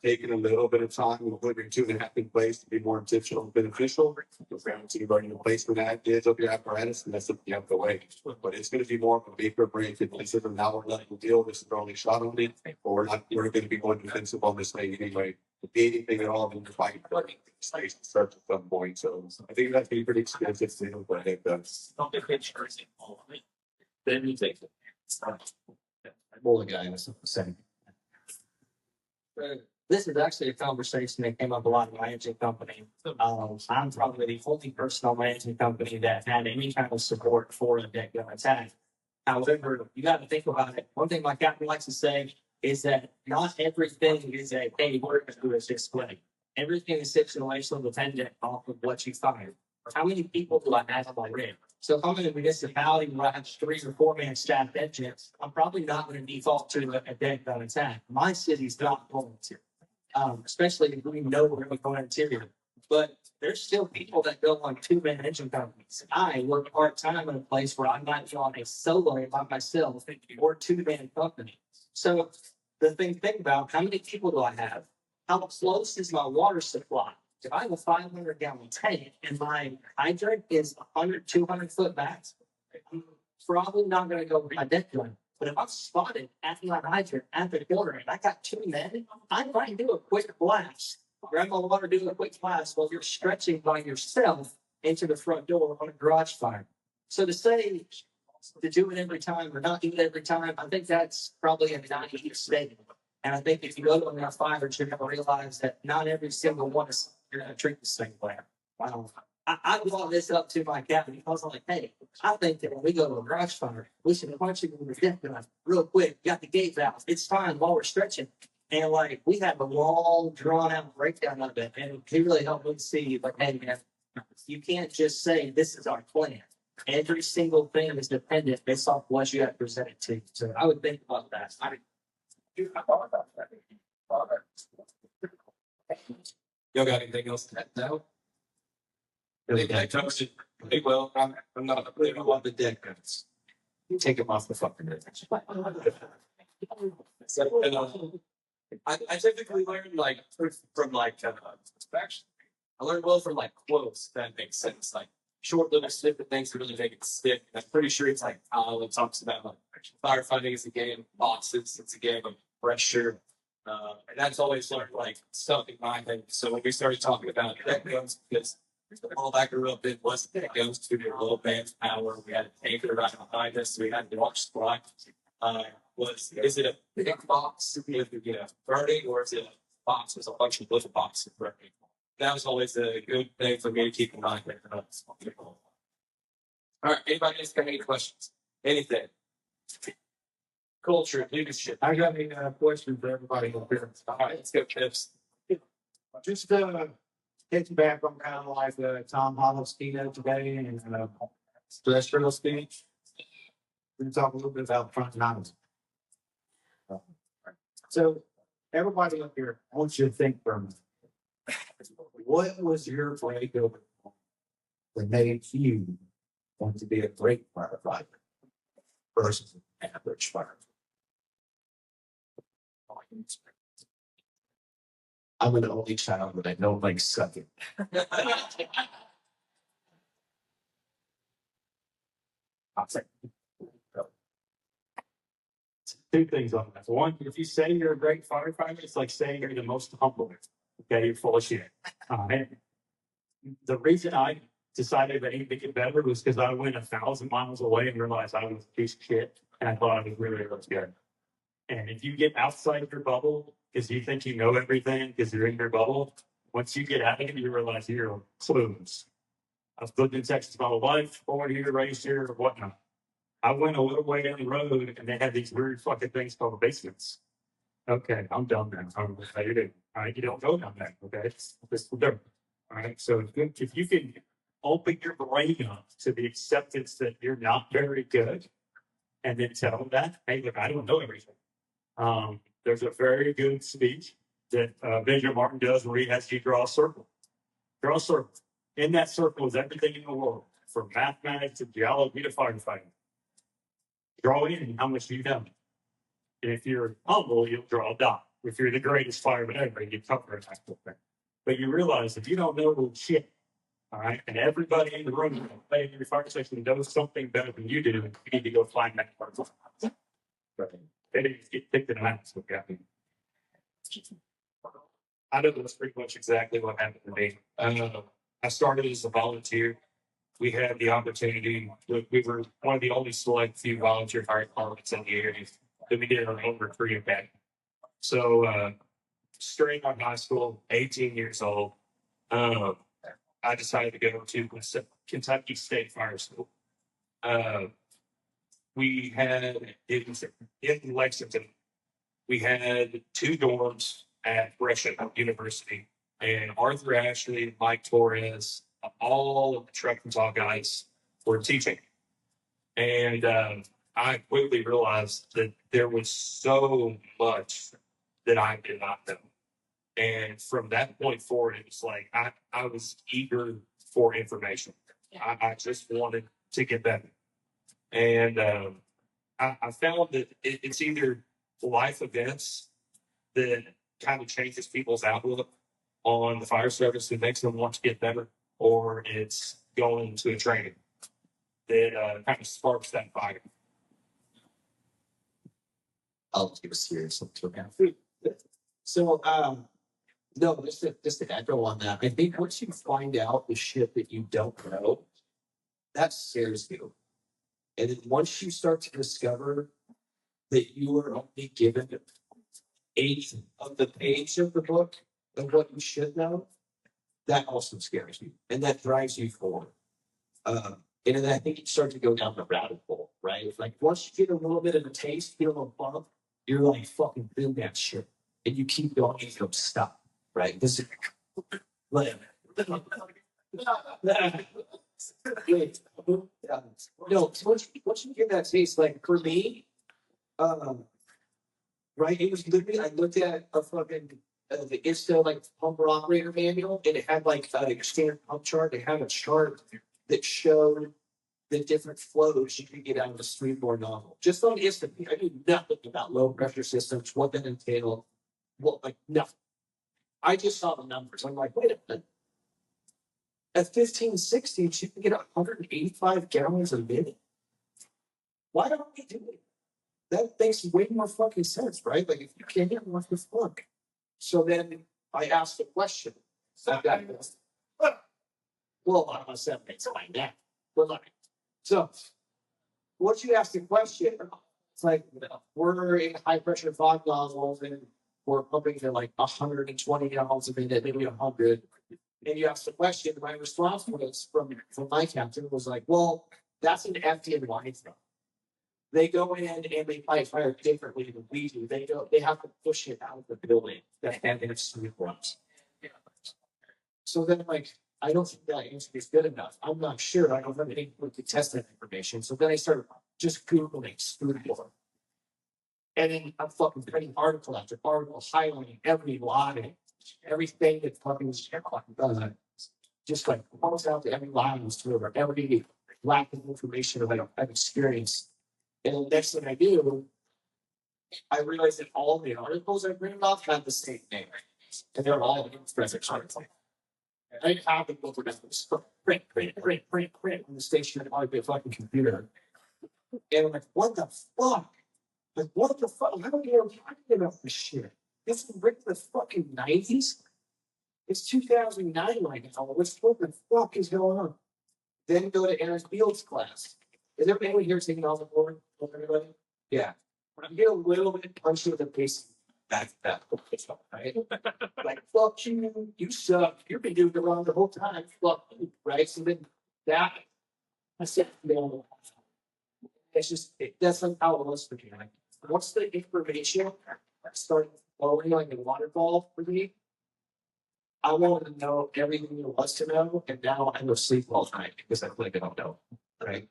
taking a little bit of time and putting your 2.5 in place to be more intentional and beneficial, you'll guarantee burning the placement that is of your apparatus, and that's what you have to wait. But it's going to be more of a vapor break if this isn't now we're letting deal. This is our only shot on it, or we're going to be going defensive on this thing anyway. If anything at all, then you're fighting space to start at some point. So I think that's pretty expensive to but I think that's Then you take it. Well, the guy was saying. This is actually a conversation that came up a lot in my managing company. I'm probably the only person on my managing company that had any kind of support for a deck gun attack. However, you got to think about it. One thing my captain likes to say is that not everything is a hey, we're going to do is this way. Everything is situational dependent off of what you find. How many people do I have on my rig? So if I'm in a municipality where I have 3 or 4 man staff engines, I'm probably not going to default to a dead gun attack. My city's not going to, especially if we know we're going to go interior. But there's still people that go on 2-man engine companies. I work part-time in a place where I might be on a solo by myself or 2-man company. So the thing about how many people do I have? How close is my water supply? If I have a 500-gallon tank and my hydrant is 100, 200 foot back, I'm probably not going to go with my deck gun. But if I'm spotted at my hydrant at the corner and I got 2 men, I might do a quick blast. Grab my water, do a quick blast while you're stretching by yourself into the front door on a garage fire. So to say to do it every time or not do it every time, I think that's probably a naive statement. And I think if you go to enough fires, you're going to realize that not every single one is you're going to treat the same way. I brought this up to my captain because I'm like, hey, I think that when we go to a garage fire, we should punch you in the deck gun real quick. Got the gate out. It's fine while we're stretching. And like, we had a long, drawn out breakdown of it. And he really helped me see, like, hey, man, you can't just say this is our plan. Every single thing is dependent based off what you have presented to. So I would think about that. I thought about that. Y'all got anything else to add now? I think I toasted pretty well. I'm not I love the dead guns. Take them off the fucking bed. So, and, I typically learn like from like facts. I learn well from like quotes that make sense, like short little snippet things that really make it stick. And I'm pretty sure it's like it talks about like firefighting is a game of boxes, it's a game of pressure. And that's always sort of like stuck in my head. So when we started talking about deck guns, because the world I grew up in was deck guns to a little band's power. We had a tanker right behind us. We had the watch squad. Is it a big box with burning, or is it a box with a bunch of little boxes burning? That was always a good thing for me to keep in mind. All right, anybody else got any questions? Anything? Culture, leadership. I got a question for everybody up here. All right, let's go, Tips. Just hitting back on kind of like Tom Holland's keynote today and terrestrial speech. We can talk a little bit about frontliners. So everybody up here, I want you to think for a minute. What was your breakover that made you want to be a great firefighter versus an average firefighter? I'm an only child, but I don't like sucking. I'll say. Two things on that. One, if you say you're a great firefighter, it's like saying you're the most humble. Okay, you're full of shit. The reason I decided I needed to get better was because I went 1,000 miles away and realized I was a piece of shit, and I thought I was really, really good. And if you get outside your bubble because you think you know everything because you're in your bubble, once you get out of it, you realize you're clueless. I've lived in Texas my whole life, born here, raised here, or whatnot. I went a little way down the road and they had these weird fucking things called basements. Okay, I'm done now. I'm how you do. All right, you don't go down there. Okay, this is different. All right, so if you can open your brain up to the acceptance that you're not very good, and then tell them that, hey, look, I don't know everything. There's a very good speech that Benjamin Martin does where he has you draw a circle. Draw a circle. In that circle is everything in the world, from mathematics to geology to firefighting. Draw in how much you know. And if you're humble, you'll draw a dot. If you're the greatest fireman ever, you cover it. But you realize if you don't know shit, all right, and everybody in the room, in your fire station knows something better than you do, you need to go find that person. They didn't get picked in an ass. I know that's pretty much exactly what happened to me. I started as a volunteer. We had the opportunity. We were one of the only select few volunteer fire departments in the area that we did our own recruiting back. So straight out of high school, 18 years old, I decided to go to Kentucky State Fire School. We had in Lexington. We had 2 dorms at Gresham University, and Arthur Ashley, Mike Torres, all of the truck and talk guys were teaching. And I quickly realized that there was so much that I did not know. And from that point forward, it was like I was eager for information. I just wanted to get better. And I found that it's either life events that kind of changes people's outlook on the fire service and makes them want to get better, or it's going to a training that kind of sparks that fire. I'll keep a serious one to it. So, no, just to echo on that, I think once you find out the shit that you don't know, that scares you. And then once you start to discover that you are only given 1/8 of the page of the book of what you should know, that also scares you. And that drives you forward. And then I think you start to go down the rabbit hole, right? It's like once you get a little bit of a taste, feel a bump, you're like, fucking do that shit. And you keep going, you don't stop, right? This is like, no, once you get that taste, like for me, right, it was literally, I looked at a fucking the ISTA like pumper operator manual, and it had like your standard pump chart. They had a chart that showed the different flows you could get out of a streetboard nozzle. Just on ISTA, I knew nothing about low pressure systems, what that entailed, what like nothing. I just saw the numbers. I'm like, wait a minute. At 1560, you can get 185 gallons a minute. Why don't we do it? That makes way more fucking sense, right? Like if you can't get what the fuck. So then I asked the question. Well, I'm a 7 8 like that. But like, so once you ask the question, it's like we're in high pressure fog nozzles and we're pumping to like 120 gallons a minute, maybe 100. And you ask the question, my response was from my captain was like, well, that's an FDNY thing. They go in and they fight fire differently than we do. They have to push it out of the building that have sweep runs. So then like, I don't think that answer is good enough. I'm not sure. I don't have any to test that information. So then I started just Googling spoonboard. And then I'm fucking printing article after article, highlighting every line, everything that fucking just like points out to every line was through every lack of information about I've experienced. And the next thing I do, I realized that all the articles I printed off had the same name. And they're all in forensic articles. And I have them over there. Print on the station on my fucking computer. And I'm like, what the fuck? Like, what the fuck? I don't care about this shit. This is written in the fucking 90s. It's 2009 right now. What the fuck is going on? Then go to Aaron Field's class. Is there anyone here taking off the board? Everybody? Yeah. When I get a little bit punchy with the face, that's that. Right? Like, fuck you. You suck. You've been doing it wrong the whole time. Fuck you. Right? So then that, I said, no. It's just, that's like how it was for me. Like, once the information started flowing like a waterfall for me, I wanted to know everything there was to know, and now I go sleep all night because I feel like I don't know. Right?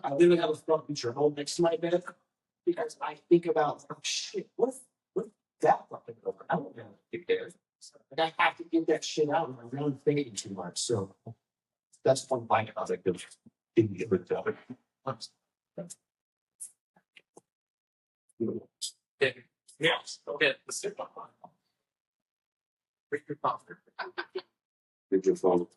I literally have a fucking journal next to my bed because I think about, oh shit, what if that fucking over? I don't know if there. Like I have to get that shit out, and I'm really thinking too much. So that's one thing I was like, didn't get rid of it. Yes. Okay. Let's do it. Bring your coffee. Get your phone.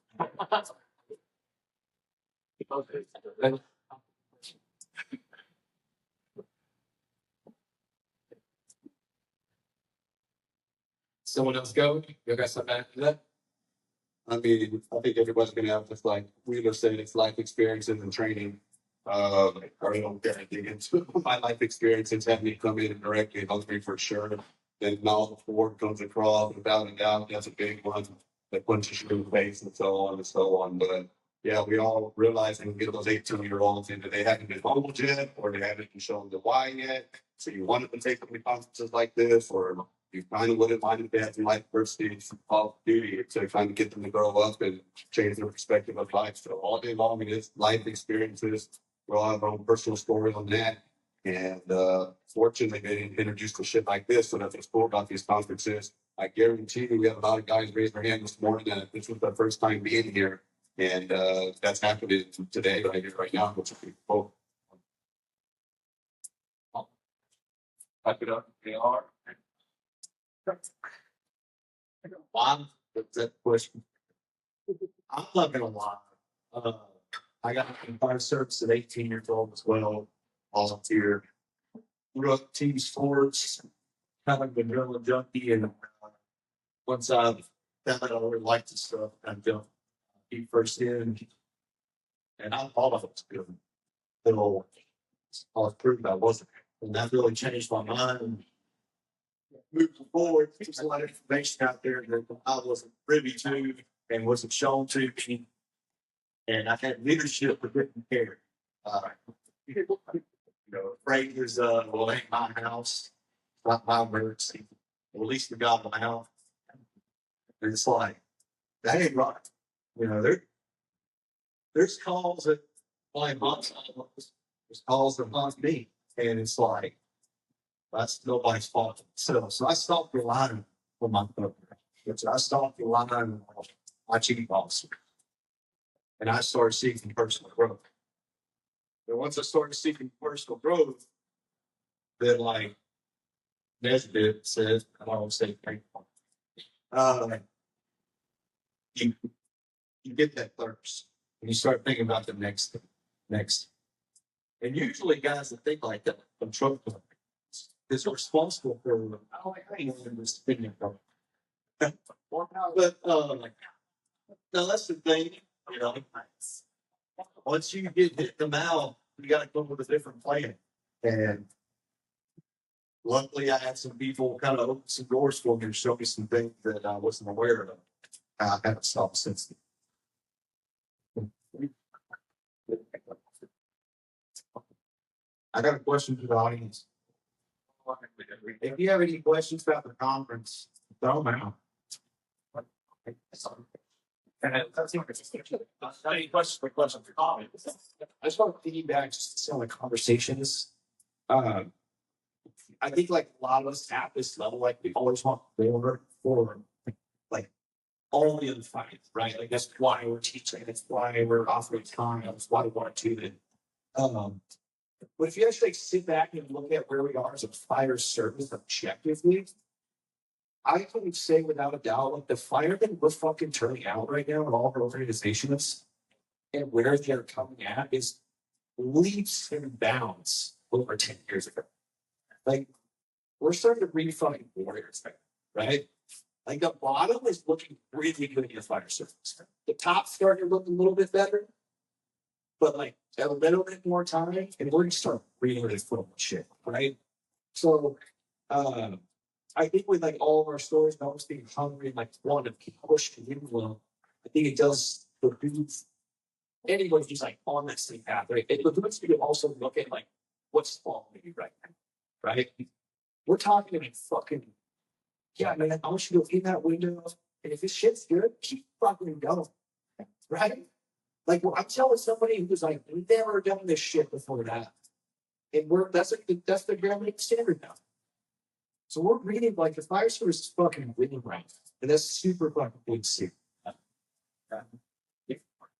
Someone else go? You guys have back to that? I mean, I think everybody's gonna have this, like Wheeler said, it's life experiences and training. I don't get anything into my life experiences had me come in directly hungry for sure. Then now the Ford comes across without a doubt, that's a big one that punches you in the face and so on and so on. But yeah, we all realize when we get those 18-year-olds into they haven't been humbled yet, or they haven't been shown the why yet. So you want them to take some conferences like this, or you kind of wouldn't mind if they had some life adversity, some off duty to kind of get them to grow up and change their perspective of life. So all day long, it is life experiences. We all have our own personal story on that. And fortunately, they introduced to shit like this. So that's what's cool about these conferences. I guarantee you, we have a lot of guys raise their hand this morning that this was their first time being here. And that's happening today, right here, right now, which is cool. Pipe it up. They are. Wow, that's that question. I'm not gonna lie. I got in fire service at 18 years old as well. Volunteer. Grew up team sports. Kind of been real junkie, and once I found out I really liked this stuff, I jumped feet first in, and I thought I was good. Until I was proved I wasn't, and that really changed my mind. Moving forward, there's a lot of information out there that I wasn't privy to and wasn't shown to me. And I had leadership with different care. Afraid there's well, ain't my house, not my emergency. Well, at least we got them out. And it's like, that ain't right. There's calls that fly months. There's calls that haunt me. And it's like, that's nobody's fault. So I stopped relying on my program. Which I stopped the line of my chief officer. And I started seeking personal growth. And once I started seeking personal growth, then like Nesbitt says, I don't want to say thankful. You get that thirst and you start thinking about the next thing, next. And usually guys that think like that, I'm trying is responsible for how I am this thing. But no, that's the thing, you know. Once you get hit them out, you got to come with a different plan. And luckily, I had some people kind of open some doors for me and show me some things that I wasn't aware of. I haven't stopped since then. I got a question for the audience. If you have any questions about the conference, throw them out. Any questions for comments? I just want to piggyback just some of the conversations. I think like a lot of us at this level, like we always want more for like all the other fight, right? Like that's why we're teaching, that's why we're offering time, that's why we want to do it. But if you actually sit back and look at where we are as a fire service objectively, I can say without a doubt, like the firemen we're fucking turning out right now in all our organizations and where they're coming at is leaps and bounds over 10 years ago. Like we're starting to be fucking warriors, right? Like the bottom is looking really good in the fire service. The top starting to look a little bit better, but like a little bit more time, and we're gonna start really full of shit, right? So, I think with like all of our stories, always being hungry and like wanting to keep pushing in well, I think it does behoove anybody who's like on that same path, right? It behooves you to also look at like what's following you right now, right? We're talking about fucking, yeah, man, I want you to go in that window, and if this shit's good, keep fucking going, right? Like I'm telling somebody who's like never done this shit before that, and that's the government standard now. So we're reading like the fire service is fucking winning right now, and that's super fucking good to see.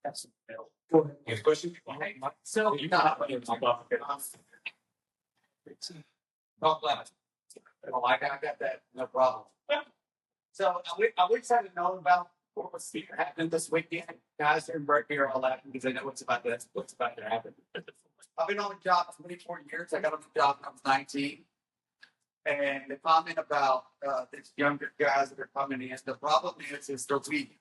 That's go ahead. Any question? So, talk loud. I got that, no problem. So I wish I'd have known about what was happening this weekend. Guys are in Berkeley are all laughing because they know what's about to happen. I've been on the job 24 years. I got on the job when I was 19. And the comment about these younger guys that are coming in, the problem is they're weak.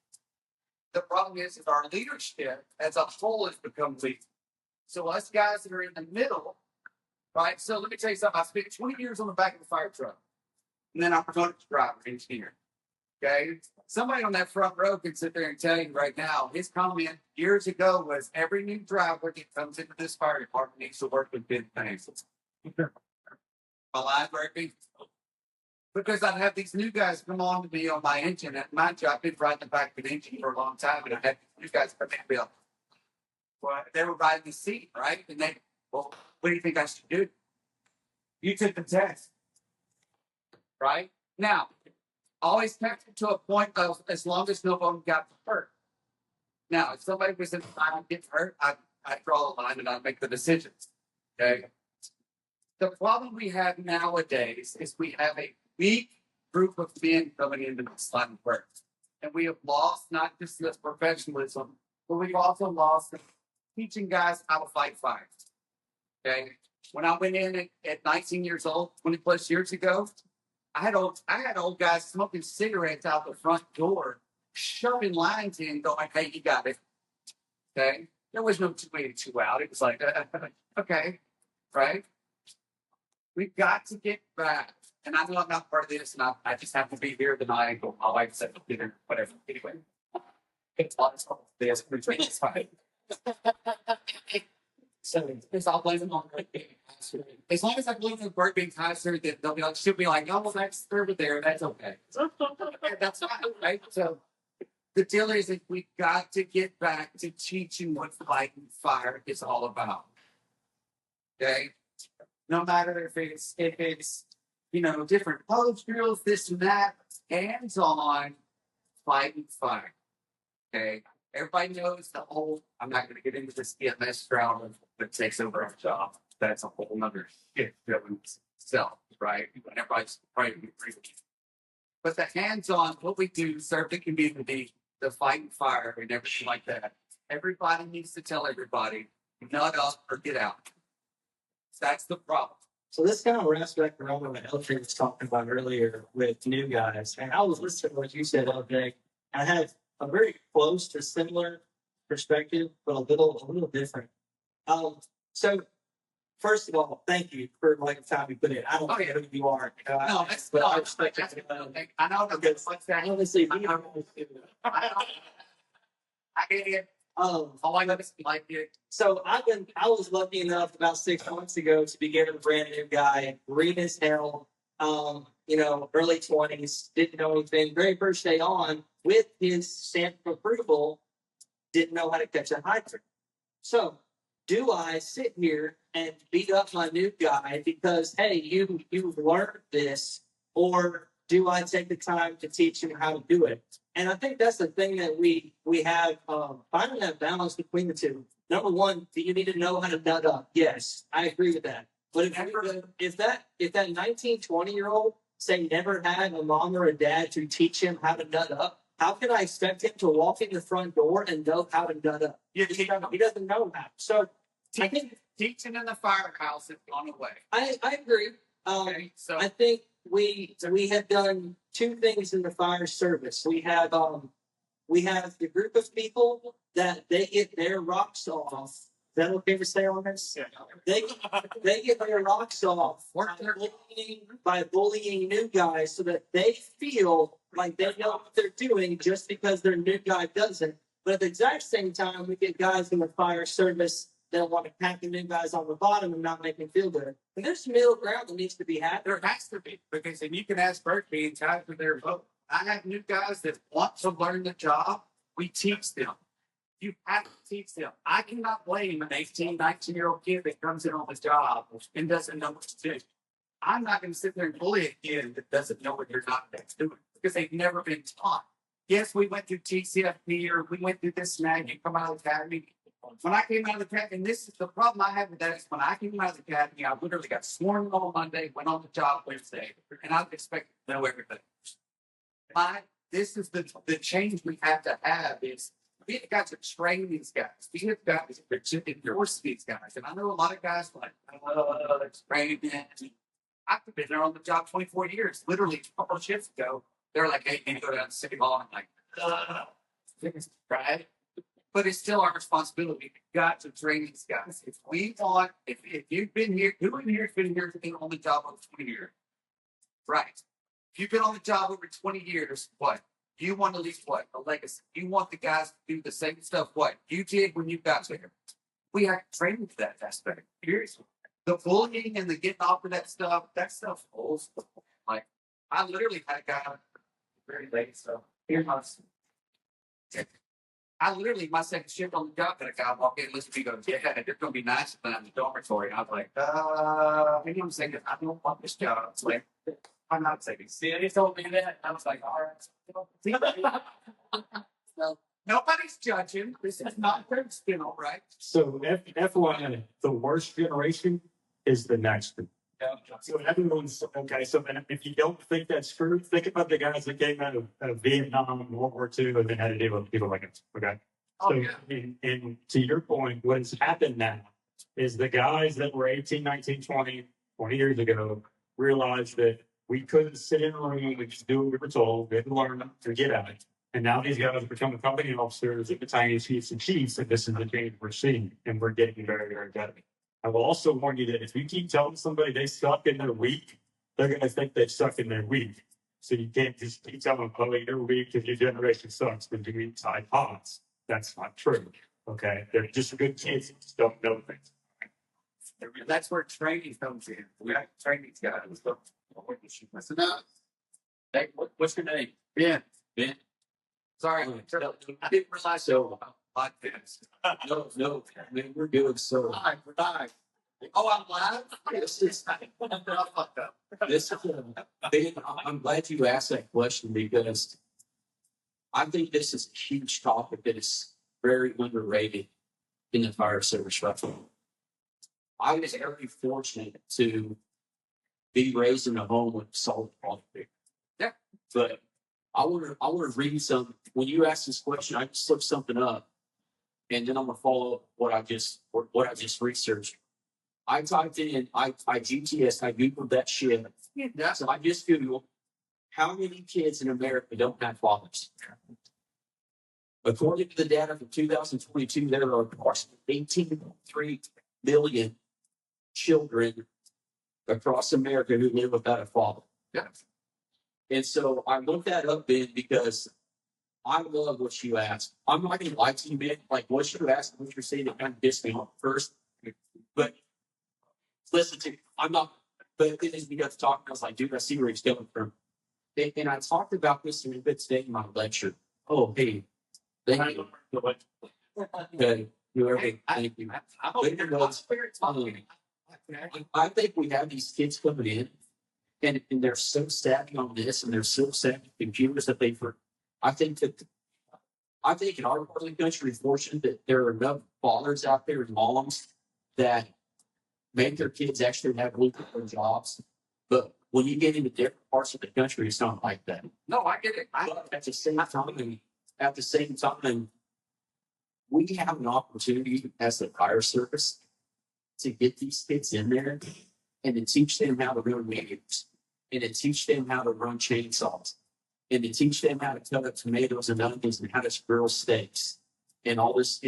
The problem is our leadership as a whole has become weak. So us guys that are in the middle, right? So let me tell you something. I spent 20 years on the back of a fire truck. And then I'm promoted to driver engineer. Okay. Somebody on that front row can sit there and tell you right now, his comment years ago was every new driver that comes into this fire department needs to work with big things. My line working. Because I'd have these new guys come on to me on my engine. At my job, I've been riding the back of an engine for a long time, and I had new guys come in. Well, they were riding the seat, right? And they, well, what do you think I should do? You took the test, right? Now, always kept it to a point of as long as no one got hurt. Now, if somebody was in the line gets hurt, I draw the line and I make the decisions. Okay. The problem we have nowadays is we have a weak group of men coming into this line of work. And we have lost not just this professionalism, but we've also lost teaching guys how to fight fires. Okay. When I went in at 19 years old, 20 plus years ago, I had old guys smoking cigarettes out the front door, shoving lines in, going, "Hey, you got it." Okay. There was no 282 out. It was like, okay, right? We've got to get back. And I know I'm not part of this, and I just have to be here tonight. My wife said, whatever. Anyway, it's this. It's fine. So it's all blaming on Bert being pastor. As long as I blame on Bert being pastor, then they'll be like, she'll be like, "Oh, well, that's over there. That's okay." That's fine, right? So the deal is that we've got to get back to teaching what fighting fire is all about. Okay? No matter if it's different college drills, this and that, hands on, fighting fire. Okay. Everybody knows the whole, I'm not going to get into this EMS crowd that takes over our job. That's a whole nother shit itself, right? But everybody's probably agree with you. But the hands-on, what we do, serve the community, the fighting fire and everything like that. Everybody needs to tell everybody, nut up or get out. That's the problem. So this kind of wraps back around what LJ was talking about earlier with new guys. And I was listening to what you said, LJ. I had a very close to similar perspective, but a little different. So first of all, thank you for like the time you put in. I don't know who you are. No, that's but I not. respect That's it. I know that's like that. Honestly, I get it. All I know is like it. So I was lucky enough about 6 months ago to begin a brand new guy, green as hell, early 20s, didn't know anything. Very first day on, with his stamp of approval, didn't know how to catch a hydrant. So do I sit here and beat up my new guy because, hey, you've learned this, or do I take the time to teach him how to do it? And I think that's the thing that we have, finding that balance between the two. Number one, do you need to know how to nut up? Yes, I agree with that. But if that 19, 20-year-old say never had a mom or a dad to teach him how to nut up, how can I expect him to walk in the front door and know how to nut up? He doesn't know how. So I think teaching in the firehouse is gone away. I agree. Okay, so I think we have done two things in the fire service. We have the group of people that they get their rocks off. Is that okay to say on this? Yeah. They get their rocks off by bullying new guys so that they feel like they know what they're doing just because their new guy doesn't. But at the exact same time, we get guys in the fire service that want to pack the new guys on the bottom and not make them feel good. And there's middle ground that needs to be had. there has to be, because and you can ask Berkeley and guys for their vote. I have new guys that want to learn the job. We teach them. You have to teach them. I cannot blame an 18, 19-year-old kid that comes in on the job and doesn't know what to do. I'm not going to sit there and bully a kid that doesn't know what you're not doing because they've never been taught. Yes, we went through TCFP or we went through this snag. You come out of the academy. When I came out of the academy, and this is the problem I have with that is when I came out of the academy, I literally got sworn in on Monday, went on the job Wednesday, and I was expected to know everything. This is the change we have to have is we have got to train these guys. We have got to enforce these guys. And I know a lot of guys like, training. I've been there on the job 24 years. Literally a couple of shifts ago, they're like, hey, can you go down to City Hall? And I'm like, right? But it's still our responsibility. We've got to train these guys. If you've been here, who in here has been here on the job over 20 years? Right. If you've been on the job over 20 years, what? You want to leave what? A legacy. You want the guys to do the same stuff what you did when you got there. We have to train for that aspect. Seriously. The bullying and the getting off of that stuff's old. Like, I literally had a guy very late, so here's my I literally, my second shift on the job, that a guy walked in, listen to me go, yeah, they're going to be nice in the dormitory. I was like, maybe I'm saying, I don't want this job. It's like, I'm not saying, see, he told me that. I was like, all right. So, nobody's judging. This is not their spin, all right? So FYI, the worst generation is the next one. So everyone's okay. So if you don't think that's true, think about the guys that came out of Vietnam, World War II, and then had to deal with people like us. Okay. So, and to your point, what's happened now is the guys that were 18, 19, 20 years ago realized that we couldn't sit in a room and just do what we were told. We had to learn to get at it. And now these guys become company officers, battalion chiefs, and chiefs, and this is the change we're seeing, and we're getting very, very good at it. I will also warn you that if you keep telling somebody they suck in their week, they're going to think they suck in their week. So you can't just keep telling them, oh, you're weak because your generation sucks when you eat Tide Pods. That's not true. Okay? They're just good kids who just don't know things. That's where training comes in. We have to train these guys. Listen up. Hey, what's your name? Ben. Ben? Sorry, I didn't realize so about podcasts. No, I mean, we're good. So We're live. Oh, I'm live? this is, I'm glad you asked that question because I think this is a huge topic that is very underrated in the fire service right now. I was very fortunate to be raised in a home with solid quality. Yeah. But I want to read some. When you ask this question, I just look something up, and then I'm gonna follow up what I just researched. I typed in I GTS, I googled that shit. Yeah. So I just googled how many kids in America don't have fathers. According to the data for 2022, there are approximately 18.3 million children across America who live without a father. Yeah. And so I looked that up, Ben, because I love what you asked. I'm not going to lie to you, Ben. Like what you asked, what you're saying, it kind of pissed me off first. But listen to me. I'm not, but then as we got to talk, I was like, dude, I see where he's coming from. And I talked about this a little bit today in my lecture. Oh, hey, thank you. Okay, thank you. I think we have these kids coming in, and they're so savvy on this, and they're so savvy on computers that I think in our part of the country, we're fortunate that there are enough fathers out there and moms that make their kids actually have lucrative jobs. But when you get into different parts of the country, it's not like that. No, I get it. But at the same time, we have an opportunity as the fire service to get these kids in there and to teach them how to run meters, and to teach them how to run chainsaws, and to teach them how to cut up tomatoes and onions and how to grill steaks. And all this,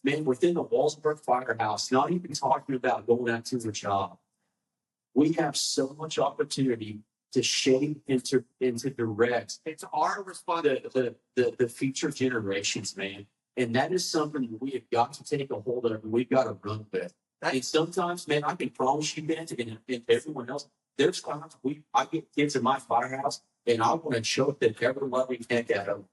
man, within the walls of our firehouse, not even talking about going out to the job. We have so much opportunity to shape and to direct. It's our responsibility. The future generations, man. And that is something that we have got to take a hold of and we've got to run with. And sometimes, man, I can promise you, Ben, and everyone else, there's times I get kids in my firehouse and I want to choke the ever-loving heck out of them.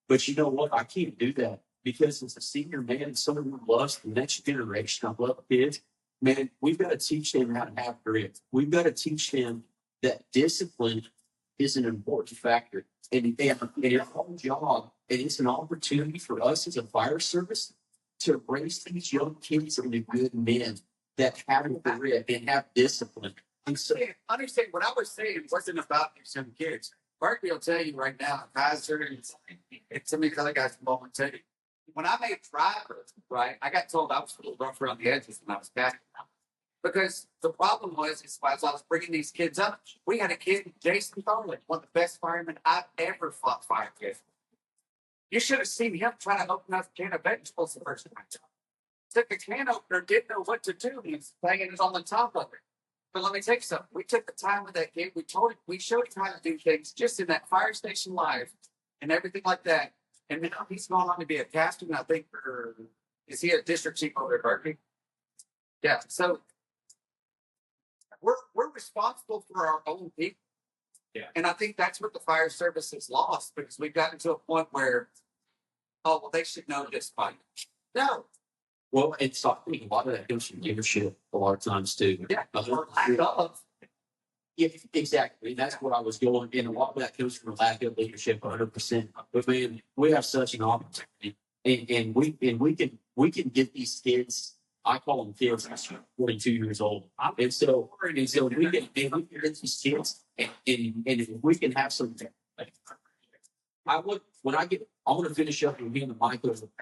But you know what? I can't do that because as a senior man and someone who loves the next generation, I love kids, man, we've got to teach them how to have grit. We've got to teach them that discipline is an important factor. And it's our job, and it's an opportunity for us as a fire service to raise these young kids into good men that have grit and have discipline. And so, Understand what I was saying wasn't about these young kids. Berkeley will tell you right now, Kaiser, and some of these other guys will tell you. When I made driver, right, I got told I was a little rough around the edges when I was back. Because the problem was, as I was bringing these kids up, we had a kid, Jason Thorley, one of the best firemen I've ever fought fire with. You should have seen him trying to open up a can of vegetables the first time. Took a can opener, didn't know what to do. He was banging it on the top of it. But let me tell you something. We took the time with that kid. We showed him how to do things just in that fire station live and everything like that. And now he's gone on to be a captain, I think, is he a district chief over at Berkeley? Yeah. So we're responsible for our own people. Yeah. And I think that's what the fire service has lost because we've gotten to a point where, oh, well, they should know this by now. well, it's I think a lot of that comes from leadership a lot of times too. Yeah. Or lack of. Yeah, exactly. That's what I was going. And a lot of that comes from lack of leadership, 100%. But man, we have such an opportunity, and we can get these kids. I call them kids. I'm 42 years old, and so we can get these kids, and if we can have some. Like, I want to finish up and be in the mic.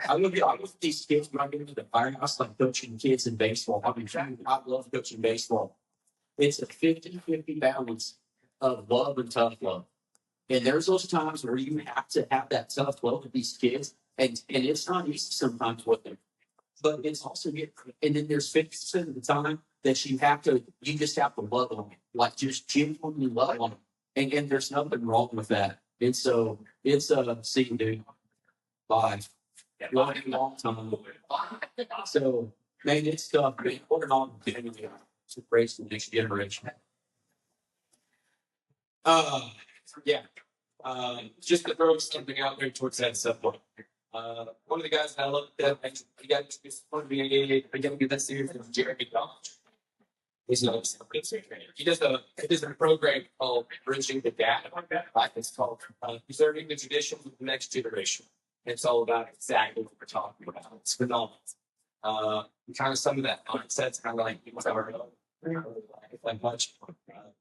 I look at these kids when I get into the firehouse, like coaching kids in baseball. I love coaching baseball. It's a 50-50 balance of love and tough love. And there's those times where you have to have that tough love with these kids. And it's not easy sometimes with them. But it's also and then there's 50% of the time that you just have to love them. Like just genuinely love them. And there's nothing wrong with that. And so it's see you, dude. Bye. Love you a long time. So man, it's tough. Man, what an opportunity to raise the next generation. Yeah. Just to throw something out there towards that subject. One of the guys that I looked at, he got this fun to be I got to get that series from Jeremy Dodge. He's not a good trainer. He does a program called Bridging the Gap. It's called Preserving the Traditions of the Next Generation. It's all about exactly what we're talking about. It's phenomenal. Kind of some of that mindset's kind of like much.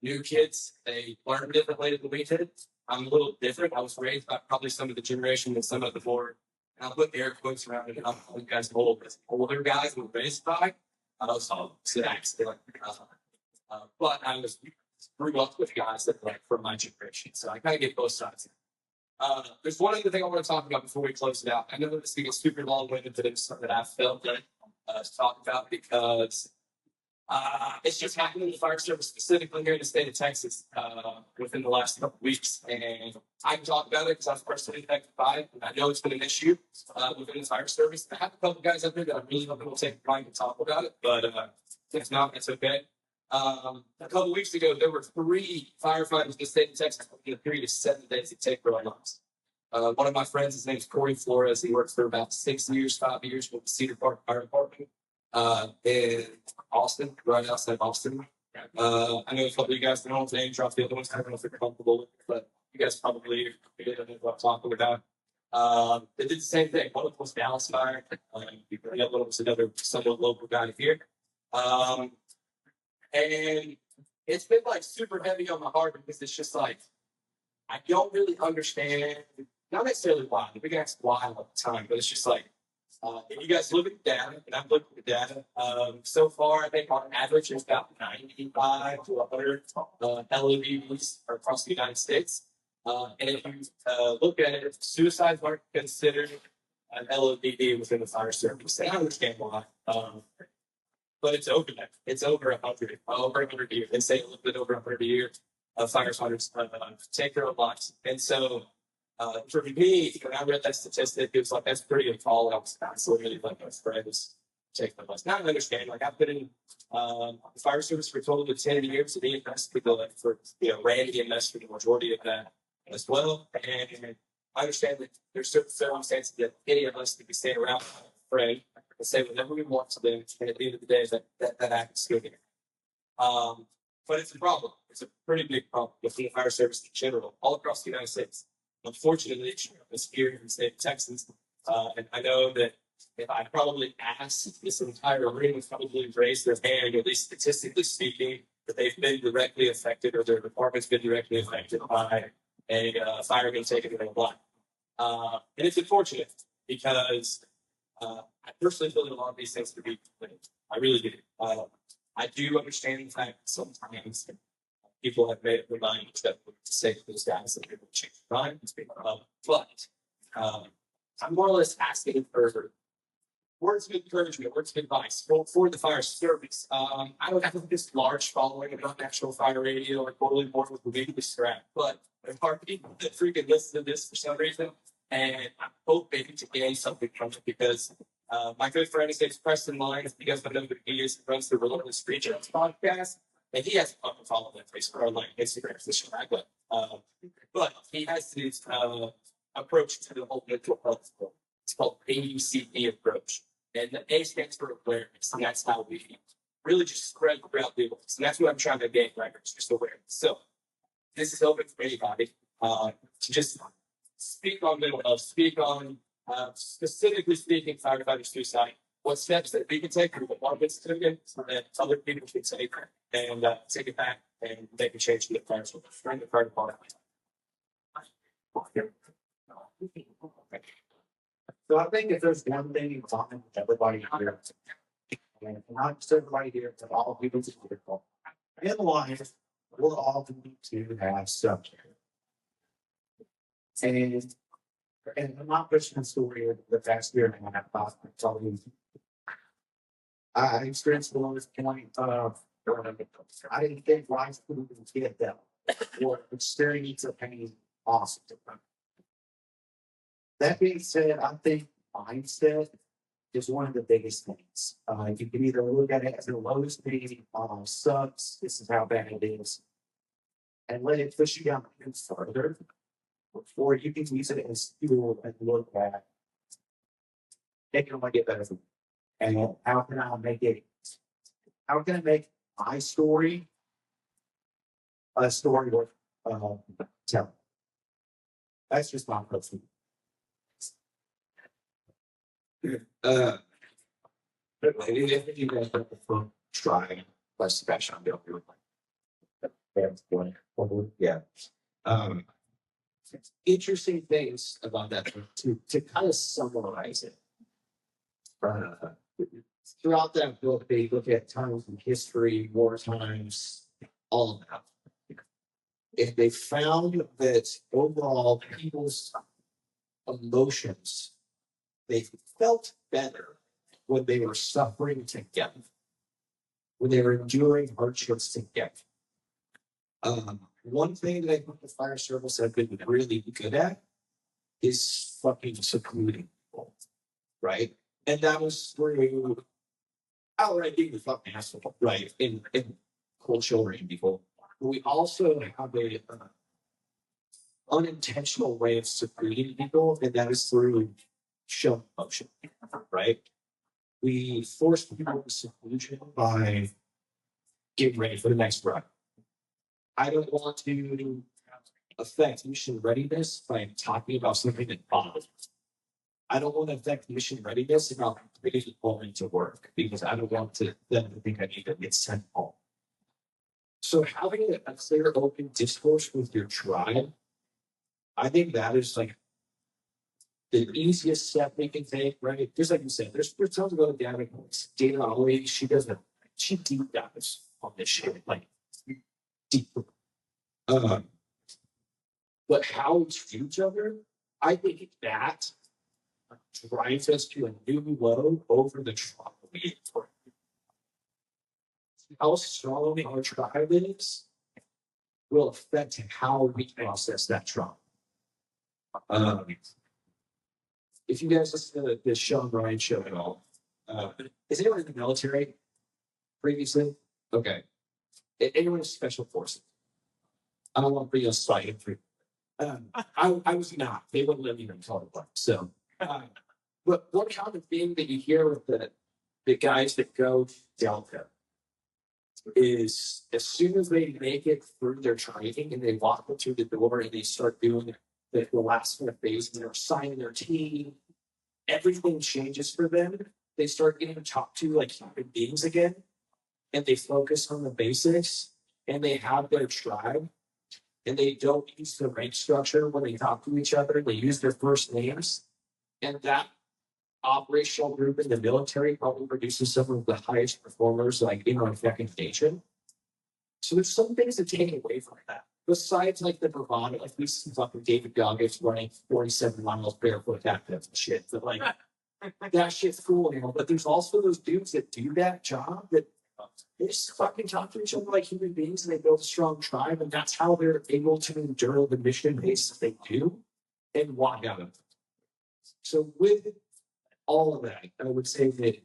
New kids, they learn differently than we did. I'm a little different. I was raised by probably some of the generation and some of the more, and I'll put air quotes around it. And I'll call you guys old, older guys were raised by. So but I was grew up with guys that like from my generation. So I kind of get both sides. There's one other thing I want to talk about before we close it out. I know this is super long-winded, but it's something that I felt that to talk about because it's just happened in the fire service, specifically here in the state of Texas, within the last couple of weeks. And I can talk about it because I was personally affected by it. And I know it's been an issue within the fire service. I have a couple guys up there that I really hope will take the time to talk about it, but if not, it's okay. A couple of weeks ago, there were 3 firefighters in the state of Texas in a period of 7 days to take their own lives. One of my friends, his name is Corey Flores. He worked for about 5 years with the Cedar Park Fire Department in Austin, right outside Austin. I know a couple of you guys don't name drop the other ones. I don't know if you're comfortable with it, but you guys probably know what I'm talking about. They did the same thing. One of them was Dallas Fire. The other one was another somewhat local guy here. And it's been like super heavy on my heart because it's just like, I don't really understand, not necessarily why, we can ask why all the time, but it's just like, if you guys look at the data, and I've looked at the data, so far, I think on average, there's about 95 to 100 LODs across the United States. And if you look at it, suicides aren't considered an LODD within the fire service. And I understand why. But it's over that. It's over 100, over 100 a year. They say a little bit over 100 a year of firefighters take their own lives. And so, for me, when I read that statistic, it was like, that's pretty tall. I was really like my friends take their lives. Now I understand, like I've been in the fire service for a total of 10 years at EMS, people like for, ran EMS for the majority of that as well. And I understand that there's certain circumstances that any of us could be staying around with a friend and say whatever we want to them, and at the end of the day, that act is still here. But it's a problem. It's a pretty big problem with the fire service in general, all across the United States. Unfortunately, it's here in the state of Texas. And I know that if I probably asked this entire room would probably raise their hand, at least statistically speaking, that they've been directly affected or their department's been directly affected by a fireman taking their own life. And it's unfortunate because I personally feel that a lot of these things could be completed. I really do. I do understand the fact that sometimes people have made up their mind to say to those guys that they will change their minds. But I'm more or less asking for words of encouragement, words of advice for the fire service. I don't have this large following of National Fire Radio or totally bored with the weekly scrap, but there's hard people that freaking listen to this for some reason. And I'm hoping to gain something from it because my good friend, his name's Preston Lyons. You guys don't know who he is. He runs the Relentless Preacher podcast. And he has a follow that Facebook or like Instagram, this but he has this approach to the whole mental health. It's called AUCE approach. And the A stands for awareness. And that's how we really just spread throughout the awareness. And that's what I'm trying to gain, right? It's just awareness. So this is open for anybody to just speak on mental health, speak on specifically speaking firefighter suicide, what steps that we can take or what departments can take so that other people can take and take it back and make a change in the fire department. So I think if there's one thing in common with everybody here, and not just everybody here, but all people here, in life, we'll all need to have subject. And I'm not pushing a story of the past year and a half, I'm telling you. I experienced the lowest point of I didn't think life would even get that or experience of pain awesome. That being said, I think mindset is one of the biggest things. You can either look at it as the lowest pain sucks, this is how bad it is, and let it push you down even further. Or you can use it as fuel and look at it can only get better for me. And how can I make my story a story worth telling. That's just my personal. If you guys don't prefer trying less passion, I'll be able to yeah. Interesting things about that to kind of summarize it. Throughout that book, they look at times in history, war times, all of that. And they found that overall people's emotions, they felt better when they were suffering together, when they were enduring hardships together. One thing that I think the fire service have been really good at is fucking secluding people, right? And that was through outright being the fucking asshole, right? In cold shouldering people. But we also have a unintentional way of secluding people, and that is through show emotion, right? We force people into seclusion by getting ready for the next run. I don't want to affect mission readiness by talking about something that bothers me. I don't want to affect mission readiness about completely going to work because I don't want them to think I need to get sent home. So having a clear, open discourse with your tribe, I think that is like the easiest step we can take, right? Just like you said, there's tons of other data points. Dana always, she deep dives on this shit, like deep. But how we treat each other, I think that drives us to a new low over the trauma we endured. How strong our tribe is will affect how we process that trauma. If you guys listen to the Sean Ryan show at all, is anyone in the military previously? Okay. Anyone in special forces? I don't want to be a slight for I was not. They wouldn't let me even talk about it. So, but one common thing that you hear with the guys that go to Delta is as soon as they make it through their training and they walk up through the door and they start doing the last kind of phase and they're signing their team, everything changes for them. They start getting talked to like human beings again, and they focus on the basics and they have their tribe. And they don't use the rank structure when they talk to each other. They use their first names. And that operational group in the military probably produces some of the highest performers like in our fucking nation. So there's some things to take away from that. Besides like the bravado, like we see fucking David Goggins running 47 miles barefoot and shit. But like that shit's cool, you know. But there's also those dudes that do that job that they just fucking talk to each other like human beings and they build a strong tribe, and that's how they're able to endure the mission base that they do and walk out of it. So with all of that, I would say that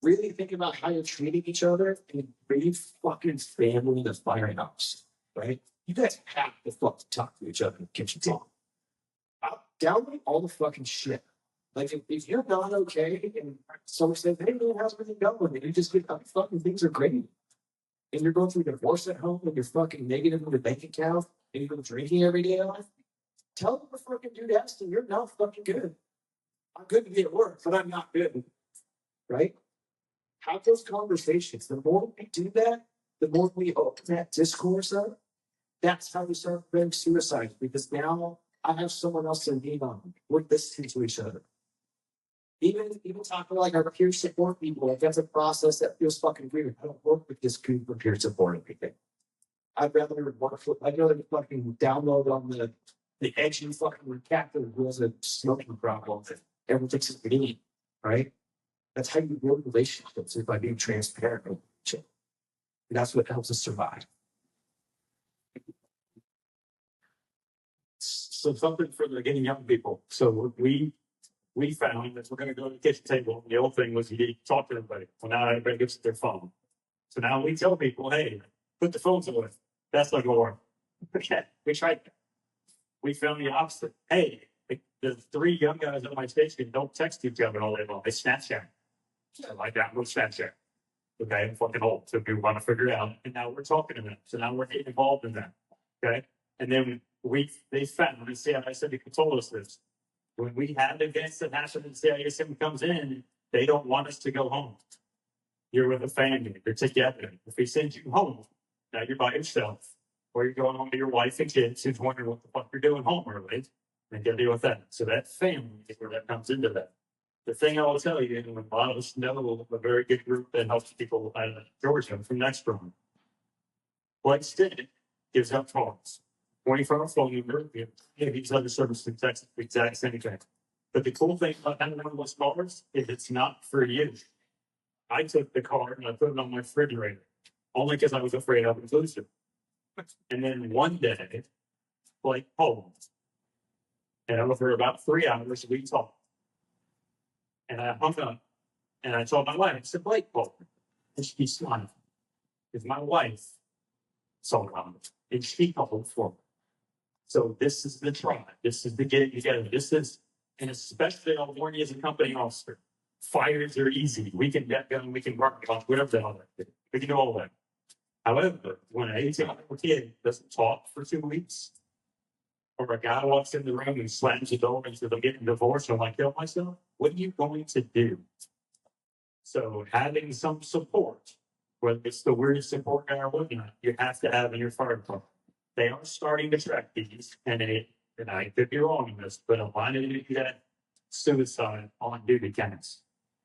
really think about how you're treating each other and be fucking family in the firehouse, right? You guys have to fucking talk to each other in the kitchen table. Download all the fucking shit. Like if you're not okay and someone says, hey man, how's everything going? And you just get fucking things are great. And you're going through divorce at home and you're fucking negative in the bank account and you've been drinking every day of life. Tell them to fucking do that and you're not fucking good. I'm good to be at work, but I'm not good. Right? Have those conversations. The more we do that, the more we open that discourse up, that's how we start preventing suicide. Because now I have someone else to lean on. We're listening to each other. Even talking like our peer support people, like that's a process that feels fucking weird. I don't work with this group of peer support people. I'd rather fucking download on the edgy fucking captain who has a smoking problem that everyone thinks is me, right? That's how you build relationships, is by being transparent with each other. And that's what helps us survive. So something for the getting young people. So we found that we're going to go to the kitchen table. The old thing was you need to talk to everybody. Well, now everybody gets their phone. So now we tell people, hey, put the phones away. That's not going to work. Okay, we tried that. We found the opposite. Hey, the three young guys on my station don't text each other all day long. They Snapchat. I like that. We'll Snapchat. Okay, I'm fucking old, so we want to figure it out. And now we're talking to them. So now we're getting involved in that. Okay. And then they found, the CISM people told us this. When we have events that happen and CISM comes in, they don't want us to go home. You're with a family, you're together. If we send you home, now you're by yourself, or you're going home to your wife and kids who's wondering what the fuck you're doing home early, and gotta deal with that. So that family is where that comes into that. The thing I will tell you, and a lot of us know a very good group that helps people out of Georgia from next room. What instead gives out calls. 24-hour phone number, these other services exact same thing. But the cool thing about having one of those cars is it's not for you. I took the car and I put it on my refrigerator, only because I was afraid I would lose it. And then one day, like home, and over about 3 hours, we talked. And I hung up and I told my wife, I said, Blake called me. And she smiled. Because my wife saw it and she called for me. So this is the try. This is the get it together. This is, and especially on Warren as a company officer, fires are easy. We can get gun, we can work on whatever the hell that is. We can do all that. However, when an 18-year-old kid doesn't talk for 2 weeks, or a guy walks in the room and slams the door and says, I'm getting divorced, I'm like, kill myself, what are you going to do? So having some support, whether it's the weirdest support guy or whatnot, you have to have in your fire department. They are starting to track these, and I could be wrong on this, but a lot of that suicide on duty counts.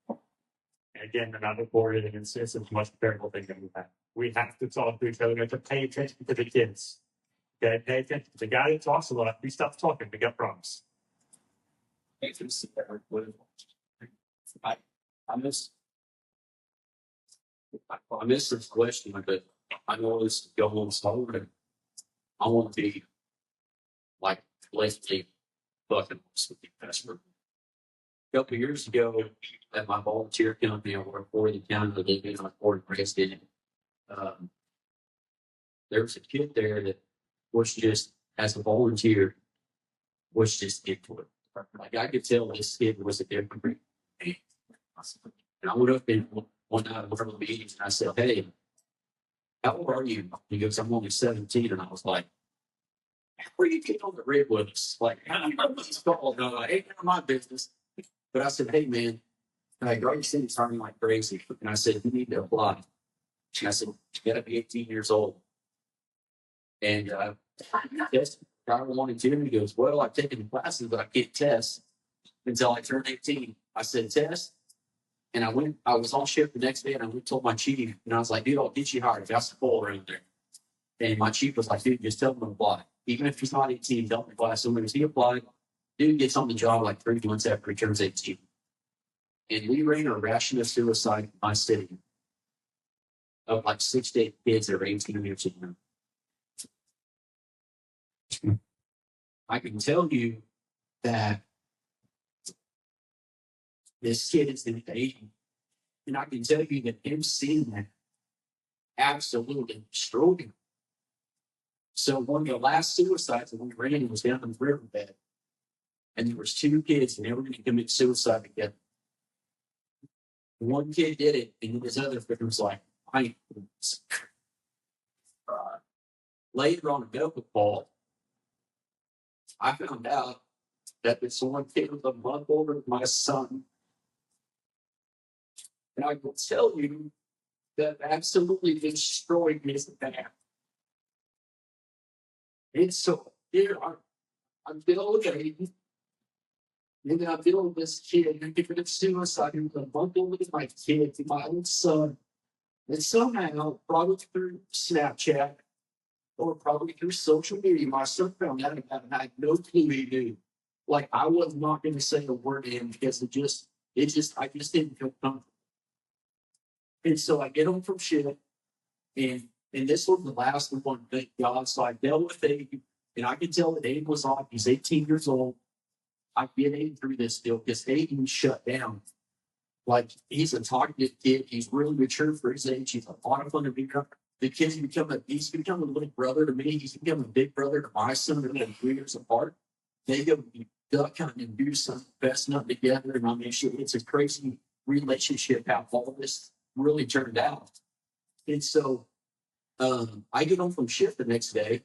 Again, they're not reported, and it's a much terrible thing that we have. We have to talk to each other. We have to pay attention to the kids. Okay, pay attention. The guy that talks a lot, we stop talking. We got problems. I missed this question, but I know this go on so and I want to be like Leslie fucking with the customer. A couple of years ago, at my volunteer company, I worked for the county that gave me my board president. There was a kid there that was just, as a volunteer, was just into it. Like I could tell this kid was a different breed. And I went up in one night at one of the meetings and I said, hey, how old are you? He goes, I'm only 17. And I was like, how are you getting on the rig with us? Like, I'm called. No, ain't none of my business. But I said, hey, man, Garden City's turning like crazy. And I said, you need to apply. And I said, you got to be 18 years old. And tested. Guy wanted to. And he goes, well, I've taken classes, but I can't test until I turn 18. I said, test. And I was on shift the next day and I went and told my chief, and I was like, dude, I'll get you hired. That's the full around there. And my chief was like, dude, just tell him to apply. Even if he's not 18, tell him to apply. So when he applied, dude gets on the job like 3 months after he turns 18. And we ran a ration of suicide in my city of like 6 to 8 kids that are 18 years old. I can tell you that this kid is in 80. And I can tell you that him seeing that absolutely destroyed him. So one of the last suicides that we ran was down in the riverbed. And there was 2 kids and they were going to commit suicide together. One kid did it, and then his other friend was like, I ain't doing this. Later on a medical call, I found out that this one kid was a month older than my son. And I will tell you that absolutely destroyed his dad. And so here I'm building, and I'm building this kid who committed suicide. He was a month older than my kid, my own son. And somehow, probably through Snapchat or probably through social media, my son found out about it and I had no clue he knew. Like I was not going to say a word to him because I just didn't feel comfortable. And so I get home from shit, and this was the last one, thank God. So I dealt with Abe, and I can tell that Abe was off. He's 18 years old. I get Abe through this deal because Abe shut down. Like he's a talkative kid. He's really mature for his age. He's a lot of fun to be around. He's become a little brother to me. He's become a big brother to my son. They're like 3 years apart. They go duck hunting and do some best nut together. And I mean, it's a crazy relationship how all this really turned out. And so I get home from shift the next day,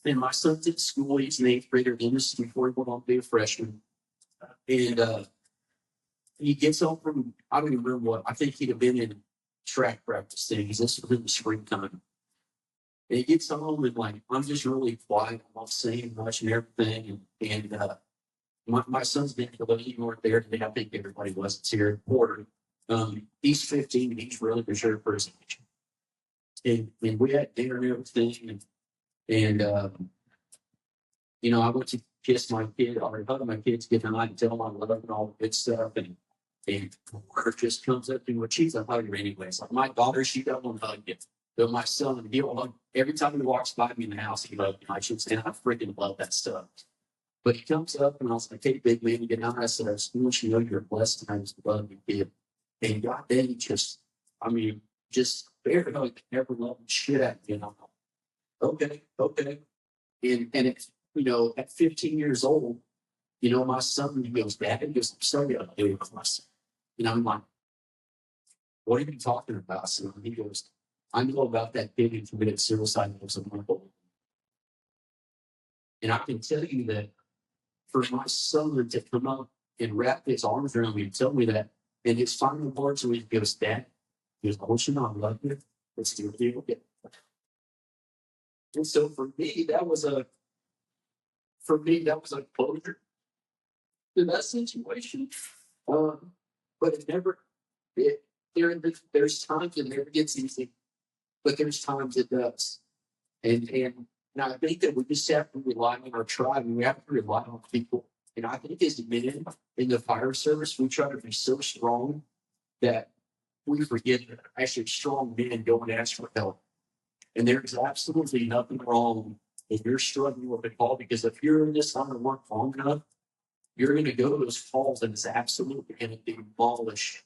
and my son's at school. He's an eighth grader in this before he went on to be a freshman. And he gets home from, I don't even remember what, I think he'd have been in track practice things. This was in the springtime. And he gets home and like, I'm just really quiet. I'm not saying much and everything. And my son's been to the you weren't there today. I think everybody was. It's here in Porter. He's 15 and he's really mature for his age. And we had dinner and everything. And you know, I went to kiss my kid or hug my kids goodnight and tell them I love them and all the good stuff. And Porter just comes up to me, well, she's a hugger anyways. Like my daughter, she doesn't hug you. But my son, he'll hug every time he walks by me in the house, he loves me. I should say, I freaking love that stuff. But he comes up and I was like, hey, big man, you get out. I said, I just want you to know you're blessed and I just love you, kid. And God, then he just, I mean, just very like never loved shit at me. And I'm like, okay. And it's, you know, at 15 years old, you know, my son, he goes, Dad, he goes, I'm sorry to do it with my son. You know, I'm like, what are you talking about, son? He goes, I know about that kid who committed suicide when he was a month old. And I can tell you that for my son to come up and wrap his arms around me and tell me that, and his final words when he goes, Dad, he goes, I want you to know I love you. Let's do it again. And so for me, that was a closure to that situation. But it never, there's times it never gets easy, but there's times it does. And I think that we just have to rely on our tribe and we have to rely on people. And I think as men in the fire service, we try to be so strong that we forget that actually strong men go and ask for help. And there's absolutely nothing wrong if you're struggling with a call, because if you're in this line of work long enough, you're going to go to those calls and it's absolutely going to demolish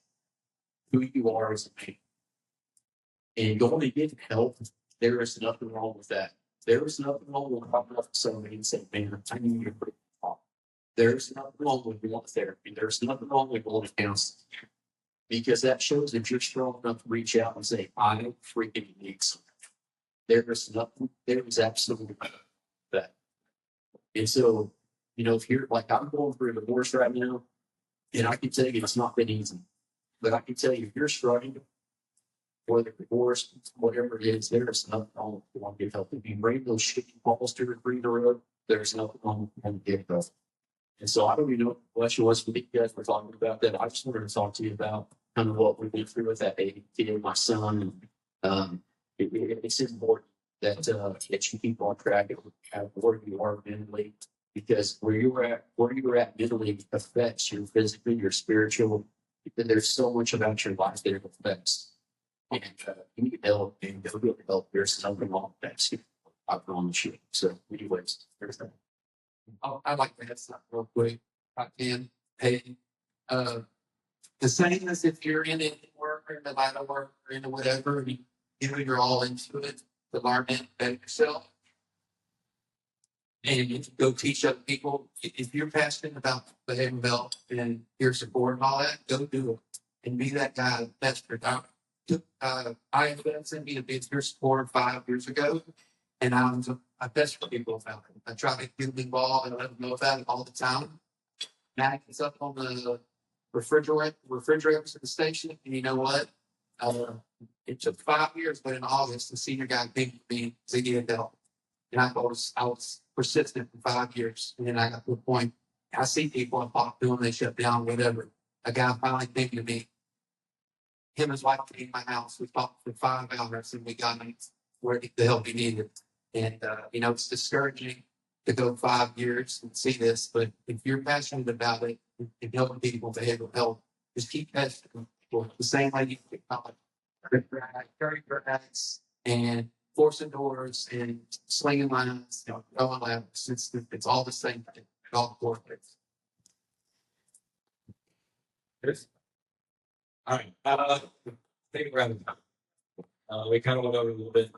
who you are as a man. And going to get help, there is nothing wrong with that. There is nothing wrong with coming up to somebody and saying, man, I need you to put on. There's nothing wrong with going to therapy. There's nothing wrong with going to counseling. Because that shows that you're strong enough to reach out and say, I freaking need something. There is nothing, there is absolutely that. And so, you know, if you're like, I'm going through a divorce right now, and I can tell you it's not been easy. But I can tell you if you're struggling, whether divorce, whatever it is, there's nothing wrong with wanting to get help. If you bring those shitty balls to the road, there's nothing wrong with wanting to get help. And so I don't even know what the question was for you guys were talking about that. I just wanted to talk to you about kind of what we went through with that baby, my son. And it's important that you keep on track of where you are mentally, because where you're at mentally affects your physical, your spiritual. There's so much about your life that it affects. And you need help, and go get help. There's something wrong with that. I promise you. So, anyways, there's that. Oh, I'd like to add something real quick. If I can. Hey, the same as if you're in it work or in the line of work or into whatever, and you're all into it to learn it better yourself. And you go teach other people. If you're passionate about behavioral health and your support and all that, go do it. And be that guy that's productive. I invested in being your supporter 5 years ago, and I best for people about it. I try to get them involved and let them know about it all the time. Now it's up on the refrigerators at the station, and you know what? It took 5 years, but in August, the senior guy came to me to get help, and I was persistent for 5 years, and then I got to the point. I see people I talk to them, they shut down, whatever. A guy finally came to me. Him and his wife came to my house. We talked for 5 hours and we got him where the help he needed. And, you know, it's discouraging to go 5 years and see this, but if you're passionate about it and helping people behavioral health, just keep passionate. The same way you pick up carry grass and forcing doors and slinging lines, you know, going ladders. It's all the same thing. It all correlates. All right. Take a round. We kind of went over a little bit.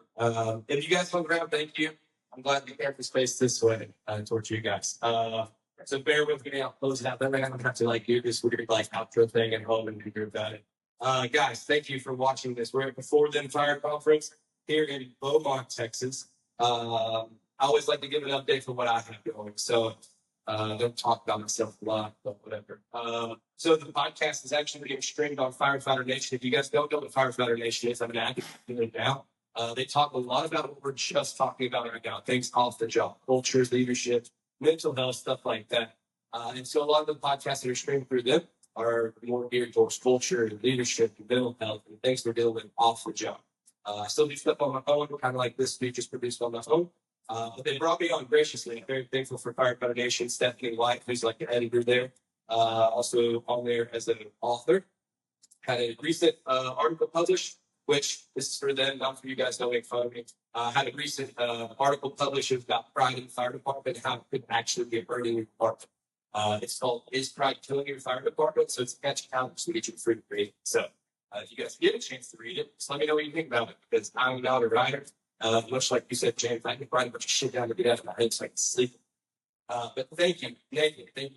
If you guys want to grab, thank you. I'm glad you kept the space this way towards you guys. So bear with me. I'll close it out. Then I'm gonna have to like do this weird like outro thing at home and figure about it. Guys, thank you for watching this. We're at Before Then Fire Conference here in Beaumont, Texas. I always like to give an update for what I have going. So don't talk about myself a lot, but whatever. So the podcast is actually being streamed on Firefighter Nation. If you guys don't know what Firefighter Nation is, I'm going to add it now. They talk a lot about what we're just talking about right now, things off the job, culture, leadership, mental health, stuff like that. And so a lot of the podcasts that are streamed through them are more geared towards culture and leadership and mental health and things we're dealing with off the job. I still do stuff on my phone, kind of like this speech is produced on my phone. But they brought me on graciously. I'm very thankful for Firefighter Nation, Stephanie White, who's like the editor there, also on there as an author. Had a recent article published, which this is for them, not for you guys, don't make fun of me. Had a recent article published about pride in the fire department and how it could actually be hurting your department. It's called "Is Pride Killing Your Fire Department?" So it's a catchy title, so we get you free to read. So if you guys get a chance to read it, just let me know what you think about it, because I'm not a writer. Much like you said, James, I can write a bunch of shit down to get out of my head so I can sleep. But thank you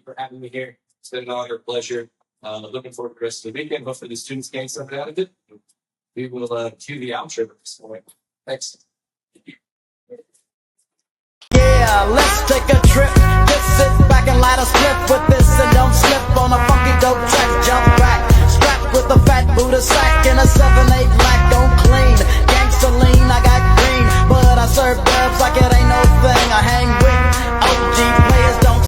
for having me here. It's been an honor, pleasure. Looking forward to the rest of the weekend. Hopefully the students gain something out of it. We will cue the outro this morning. Thanks. Yeah, let's take a trip. Just sit back and light a split with this and don't slip on a funky dope track. Jump back, strapped with a fat Buddha sack and a 7/8 black on clean. Gangsta lean, I got green, but I serve dubs like it ain't